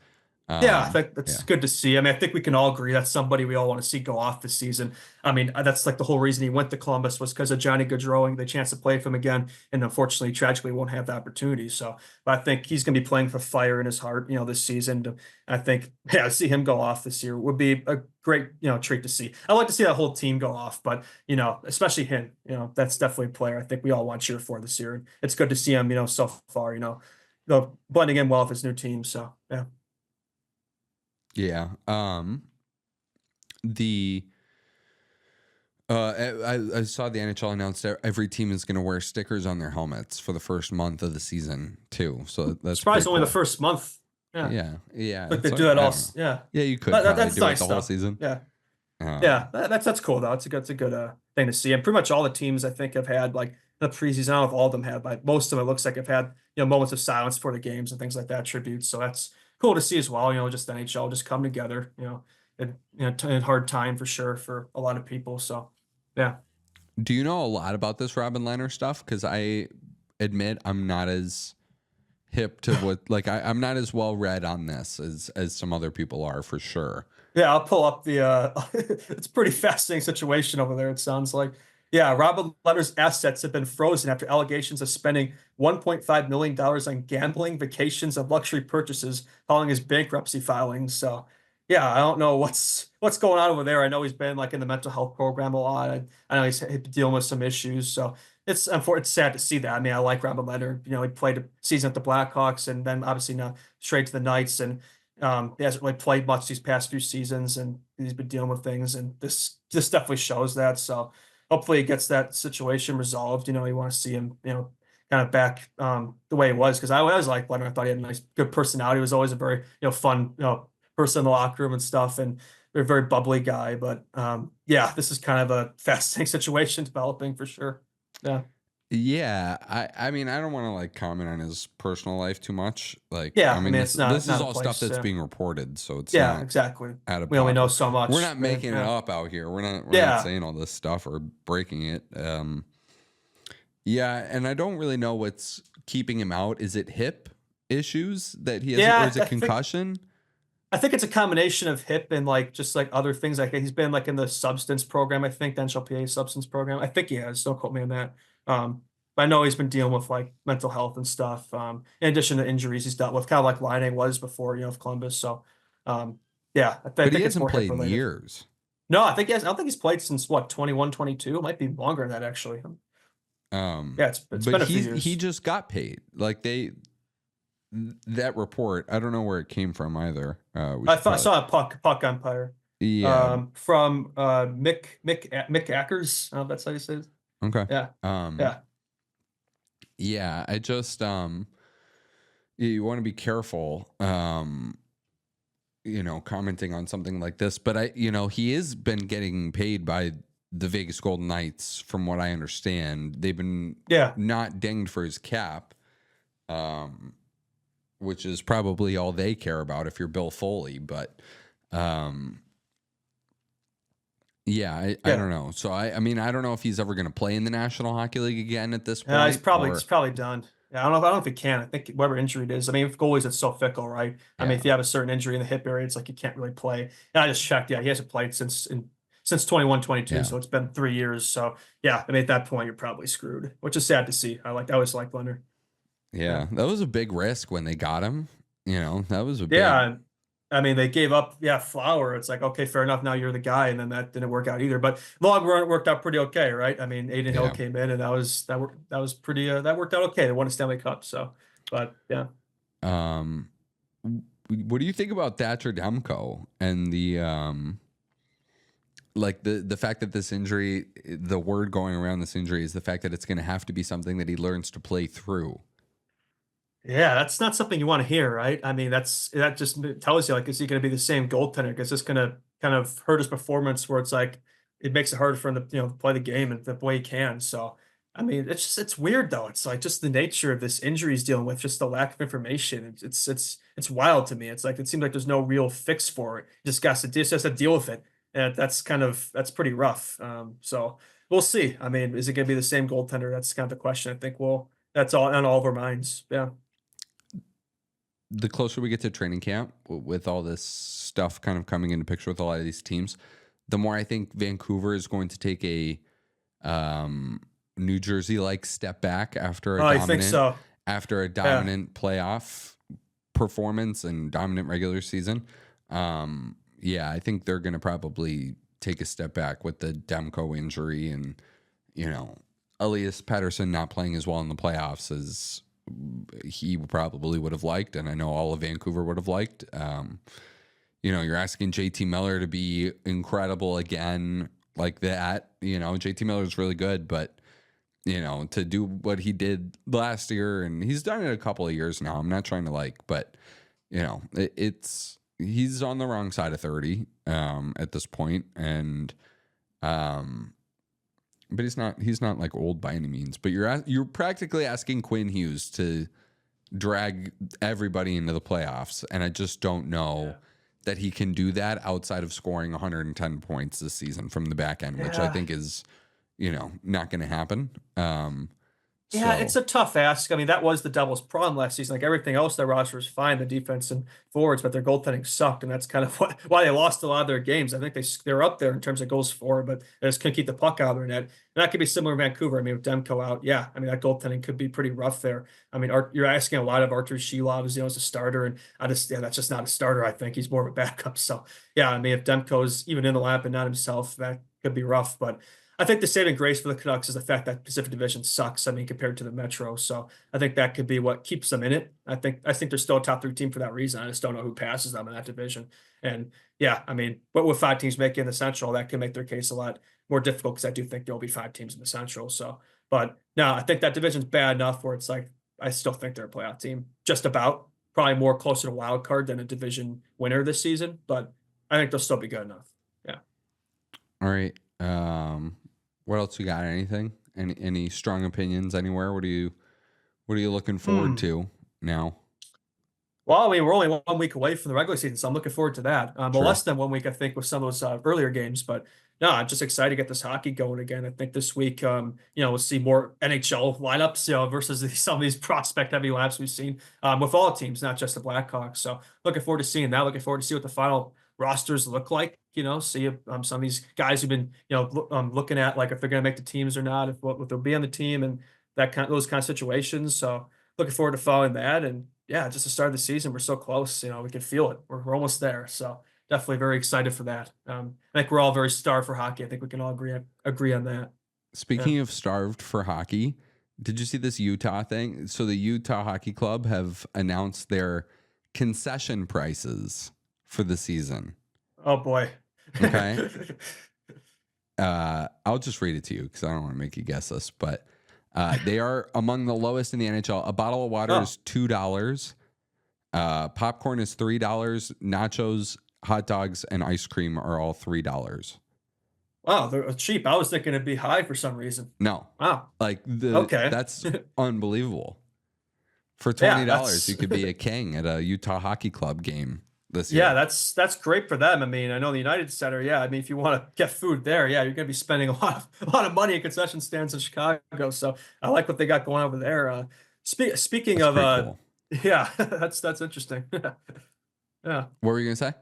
Yeah, I think that's yeah. good to see. I mean, I think we can all agree that's somebody we all want to see go off this season. I mean, that's like the whole reason he went to Columbus was because of Johnny Gaudreau and the chance to play for him again. And unfortunately, tragically, won't have the opportunity. So, but I think he's going to be playing for fire in his heart, this season. I think, yeah, see him go off this year would be a great, treat to see. I'd like to see that whole team go off, but, especially him, that's definitely a player I think we all want to cheer for this year. And it's good to see him, so far, blending in well with his new team. So, yeah. Yeah. I saw the NHL announced that every team is going to wear stickers on their helmets for the first month of the season too. So that's surprised only cool. the first month. Yeah. Yeah. Like they do that all. Yeah. Yeah, you could That's do nice it the whole stuff. season. Yeah. Um, Yeah. That's cool though. It's a good thing to see. And pretty much all the teams I think have had like the preseason. I don't know if all of them have, but most of them it looks like have had moments of silence for the games and things like that, tributes. So that's cool to see as well. Just the NHL just come together. In hard time for sure for a lot of people. So yeah. Do you know a lot about this Robin Lehner stuff? Because I admit I'm not as hip to what I'm not as well read on this as some other people are for sure. Yeah, I'll pull up the it's a pretty fascinating situation over there, it sounds like. Yeah, Robin Lehner's assets have been frozen after allegations of spending $1.5 million on gambling, vacations, and luxury purchases following his bankruptcy filings. So yeah, I don't know what's going on over there. I know he's been like in the mental health program a lot. I know he's dealing with some issues. So it's sad to see that. I mean, I like Robin Lehner. He played a season at the Blackhawks and then obviously now straight to the Knights. And he hasn't really played much these past few seasons, and he's been dealing with things. And this definitely shows that. So hopefully he gets that situation resolved. You want to see him, kind of back the way he was, because I always liked Lehner. I thought he had a nice, good personality. He was always a very fun person in the locker room and stuff, and they're a very bubbly guy. But yeah, this is kind of a fascinating situation developing for sure. Yeah. Yeah, I mean, I don't want to comment on his personal life too much. Yeah, I mean, it's not. this is all place, stuff that's being reported, so it's yeah, not exactly. out of We only know pocket. so much. We're not making it up out here. We're not saying all this stuff or breaking it. Yeah, and I don't really know what's keeping him out. Is it hip issues that he has, or is it concussion? I think it's a combination of hip and just other things. Like he's been in the substance program, I think, the NHLPA substance program. I think he has. Don't quote me on that. But I know he's been dealing with mental health and stuff. In addition to injuries he's dealt with, kind of like Laine was before, of Columbus. So, yeah, I think he it's hasn't more played in hip-related. years. No, I don't think he's played since 21, 22. It might be longer than that actually. Yeah, it's been a few years. He just got paid. That report, I don't know where it came from either. I saw a puck umpire. Yeah. From Mick Ackers. That's how you say it. Okay. Yeah. Yeah. Yeah. I just you want to be careful, commenting on something like this. But he has been getting paid by the Vegas Golden Knights, from what I understand. They've been not dinged for his cap. which is probably all they care about if you're Bill Foley. But yeah, I don't know. So I mean, I don't know if he's ever going to play in the National Hockey League again at this point. He's probably done. Yeah, I don't know if he can. I think whatever injury it is. I mean, if goalies, it's so fickle, right? I mean, Yeah. if you have a certain injury in the hip area, it's like you can't really play. And I just checked. Yeah, he hasn't played since 21, 22. Yeah. So it's been 3 years. So yeah, I mean, at that point, you're probably screwed, which is sad to see. I always like Lehner. Yeah, that was a big risk when they got him. That was a big. Yeah, I mean, they gave up, Flower. It's like, okay, fair enough. Now you're the guy, and then that didn't work out either. But long run, it worked out pretty okay, right? I mean, Aiden Hill Yeah. came in, and that was pretty. That worked out okay. They won a Stanley Cup, so. But yeah, What do you think about Thatcher Demko and the like the fact that this injury, the word going around this injury is the fact that it's going to have to be something that he learns to play through. yeah, that's not something you want to hear, right? I mean, that just tells you, like, is he going to be the same goaltender? Is this going to kind of hurt his performance? Where it's like it makes it harder for him to play the game and the way he can. So, I mean, it's weird though. It's like just the nature of this injury he's dealing with, just the lack of information. It's wild to me. It's like it seems like there's no real fix for it. Just has to deal with it, and that's pretty rough. So we'll see. I mean, is it going to be the same goaltender? That's kind of the question. I think that's all on all of our minds. Yeah. The closer we get to training camp with all this stuff kind of coming into picture with a lot of these teams, the more I think Vancouver is going to take a New Jersey like step back after I think so. After a dominant playoff performance and dominant regular season. Yeah, I think they're going to probably take a step back with the Demko injury and Elias Pettersson not playing as well in the playoffs as he probably would have liked, and I know all of Vancouver would have liked. You're asking JT Miller to be incredible again like that. JT Miller is really good, but to do what he did last year, and he's done it a couple of years now. I'm not trying to but he's on the wrong side of 30 at this point, and but he's not like old by any means. But you're practically asking Quinn Hughes to drag everybody into the playoffs, and I just don't know that he can do that outside of scoring 110 points this season from the back end, which I think is not going to happen. It's a tough ask. I mean, that was the Devils' problem last season. Like everything else, their roster was fine, the defense and forwards, but their goaltending sucked, and that's kind of why they lost a lot of their games. I think they're up there in terms of goals for, but they just couldn't keep the puck out of their net. And that could be similar in Vancouver. I mean, with Demko out, I mean that goaltending could be pretty rough there. I mean, you're asking a lot of Artur Shilov as a starter, and that's just not a starter. I think he's more of a backup. So I mean, if Demko's even in the lap and not himself, that could be rough, but. I think the saving grace for the Canucks is the fact that Pacific Division sucks. I mean, compared to the Metro, so I think that could be what keeps them in it. I think they're still a top 3 team for that reason. I just don't know who passes them in that division. And I mean, but with 5 teams making the Central, that can make their case a lot more difficult because I do think there'll be 5 teams in the Central. So, but no, I think that division's bad enough where it's like I still think they're a playoff team, just about probably more closer to wild card than a division winner this season. But I think they'll still be good enough. Yeah. All right. What else you got? Anything? Any strong opinions anywhere? What are you looking forward to now? Well, I mean, we're only 1 week away from the regular season, so I'm looking forward to that. But less than 1 week, I think, with some of those earlier games. But no, I'm just excited to get this hockey going again. I think this week, we'll see more NHL lineups, versus some of these prospect-heavy lineups we've seen with all teams, not just the Blackhawks. So looking forward to seeing that. Looking forward to see what the final rosters look like. See if some of these guys who've been, looking at like if they're going to make the teams or not, if what they'll be on the team, and those kind of situations. So looking forward to following that. And just the start of the season, we're so close. We can feel it. We're almost there. So definitely very excited for that. I think we're all very starved for hockey. I think we can all agree on that. Speaking of starved for hockey, did you see this Utah thing? So the Utah Hockey Club have announced their concession prices for the season. Oh boy. Okay. I'll just read it to you because I don't want to make you guess this, but they are among the lowest in the NHL. A bottle of water is $2. Popcorn is $3. Nachos, hot dogs, and ice cream are all $3. Wow, they're cheap. I was thinking it'd be high for some reason. No. Wow. That's unbelievable. For $20, you could be a king at a Utah Hockey Club game this year. Yeah, that's great for them. I mean, I know the United Center. Yeah, I mean, if you want to get food there, yeah, you're going to be spending a lot of money in concession stands in Chicago. So I like what they got going over there. Speaking That's of, pretty cool. yeah, that's interesting. Yeah. What were you gonna say?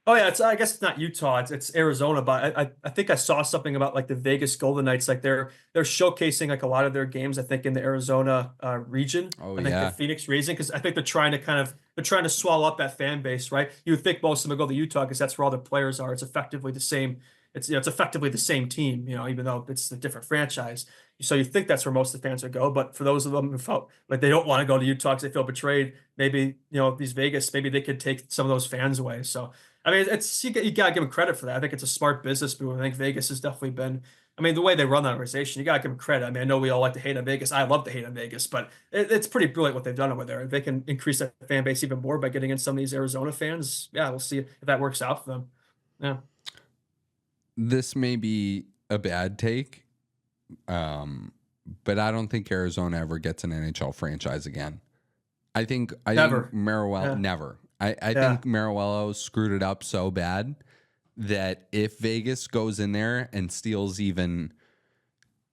Oh yeah, I guess it's not Utah, it's Arizona, but I think I saw something about like the Vegas Golden Knights, like they're showcasing like a lot of their games, I think in the Arizona region. Oh, I think the yeah. Phoenix region, because I think they're trying to swallow up that fan base, right? You would think most of them would go to Utah because that's where all the players are. It's effectively the same. It's effectively the same team, even though it's a different franchise. So you think that's where most of the fans would go, but for those of them who felt like they don't want to go to Utah because they feel betrayed, maybe these Vegas, maybe they could take some of those fans away. So I mean, you gotta give them credit for that. I think it's a smart business move. I think Vegas has definitely been. I mean, the way they run that organization, you gotta give them credit. I mean, I know we all like to hate on Vegas. I love to hate on Vegas, but it's pretty brilliant what they've done over there. If they can increase that fan base even more by getting in some of these Arizona fans, yeah, we'll see if that works out for them. Yeah. This may be a bad take, but I don't think Arizona ever gets an NHL franchise again. I think Never. Maruello Yeah. never. I Yeah. think Maruello screwed it up so bad that if Vegas goes in there and steals even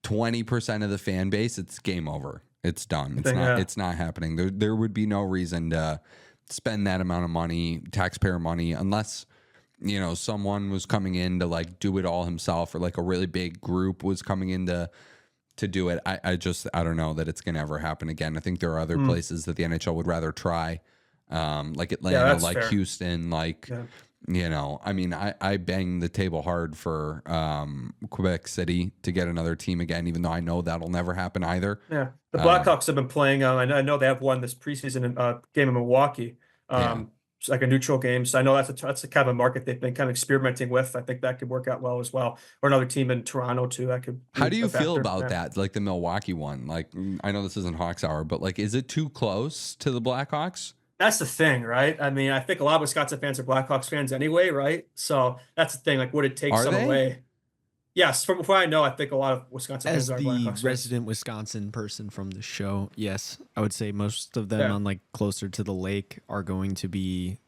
20% of the fan base, it's game over. It's done. It's not happening. There would be no reason to spend that amount of money, taxpayer money, unless someone was coming in to like do it all himself, or like a really big group was coming in to do it. I don't know that it's gonna ever happen again. I think there are other places that the NHL would rather try. Like Atlanta, like fair. Houston, like, I mean, I bang the table hard for Quebec City to get another team again, even though I know that'll never happen either. Yeah. The Blackhawks have been playing, I know they have won this preseason game in Milwaukee, it's like a neutral game. So I know that's a kind of a market they've been kind of experimenting with. I think that could work out well as well. Or another team in Toronto too. That could. How do you feel about that? Like the Milwaukee one? Like, I know this isn't Hawks Hour, but like, is it too close to the Blackhawks? That's the thing, right? I mean, I think a lot of Wisconsin fans are Blackhawks fans anyway, right? So that's the thing. Like, would it take some away? Yes, from what I know, I think a lot of Wisconsin fans are Blackhawks fans. As the resident Wisconsin person from the show, yes, I would say most of them on like closer to the lake are going to be,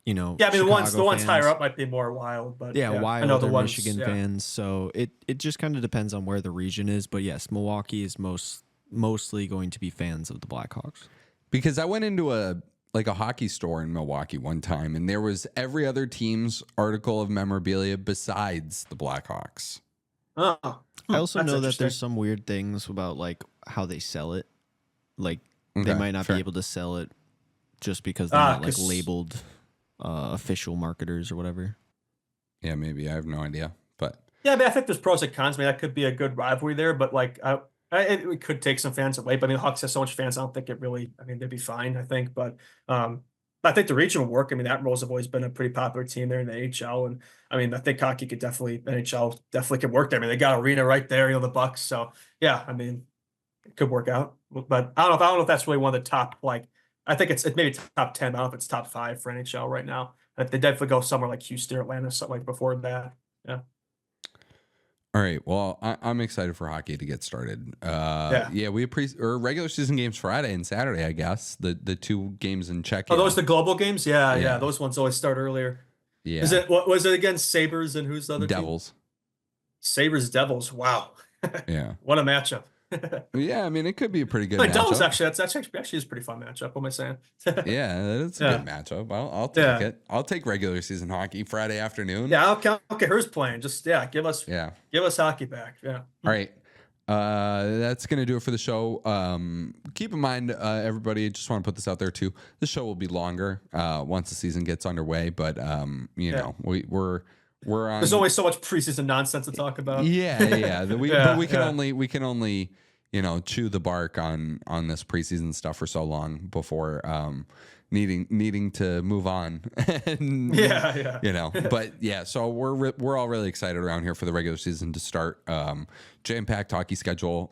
Yeah, I mean Chicago the ones higher up might be more wild, but wild. I know the ones, Michigan fans. So it just kind of depends on where the region is. But yes, Milwaukee is mostly going to be fans of the Blackhawks. Because I went into a hockey store in Milwaukee one time, and there was every other team's article of memorabilia besides the Blackhawks. Oh, I also know that there's some weird things about like how they sell it. Like they might not be able to sell it just because they're not like labeled official marketers or whatever. Yeah, maybe. I have no idea. But yeah, I mean, I think there's pros and cons. I mean, that could be a good rivalry there, but like it could take some fans away. But I mean, Hawks have so much fans. I don't think it really. I mean, they'd be fine. I think, but I think the region will work. I mean, that Rolls have always been a pretty popular team there in the AHL, and I mean, I think hockey could NHL definitely could work there. I mean, they got arena right there, the Bucks. So yeah, I mean, it could work out. But I don't know if that's really one of the top. Like, I think it's maybe top 10. I don't know if it's top 5 for NHL right now. But they definitely go somewhere like Houston, or Atlanta, something like before that. Yeah. All right. Well, I'm excited for hockey to get started. We have regular season games Friday and Saturday, I guess. The 2 games in Czech. Oh, those the global games? Yeah. Those ones always start earlier. Yeah. What was it again? Sabres and who's the other Devils. team? Sabres Devils. Wow. Yeah. What a matchup. Yeah, I mean, it could be a pretty good matchup. Devils actually is a pretty fun matchup. What am I saying? Yeah, it's a good matchup. I'll take it. I'll take regular season hockey Friday afternoon. Yeah, okay. Who's playing? Just give us hockey back. Yeah. All right. That's gonna do it for the show. Keep in mind, everybody, just want to put this out there too. The show will be longer once the season gets underway, but we're on. There's only so much preseason nonsense to talk about. But we can only chew the bark on this preseason stuff for so long before needing to move on. But yeah, so we're all really excited around here for the regular season to start. Jam-packed hockey schedule.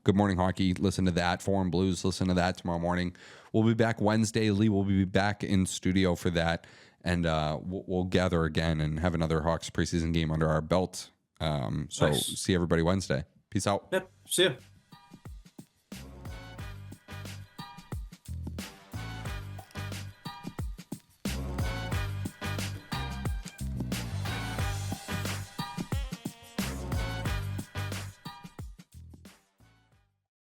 Good Morning Hockey, listen to that. Foreign Blues, listen to that tomorrow morning. We'll be back Wednesday. Lee will be back in studio for that. And we'll gather again and have another Hawks preseason game under our belt. Nice. See everybody Wednesday. Peace out. Yep. See you.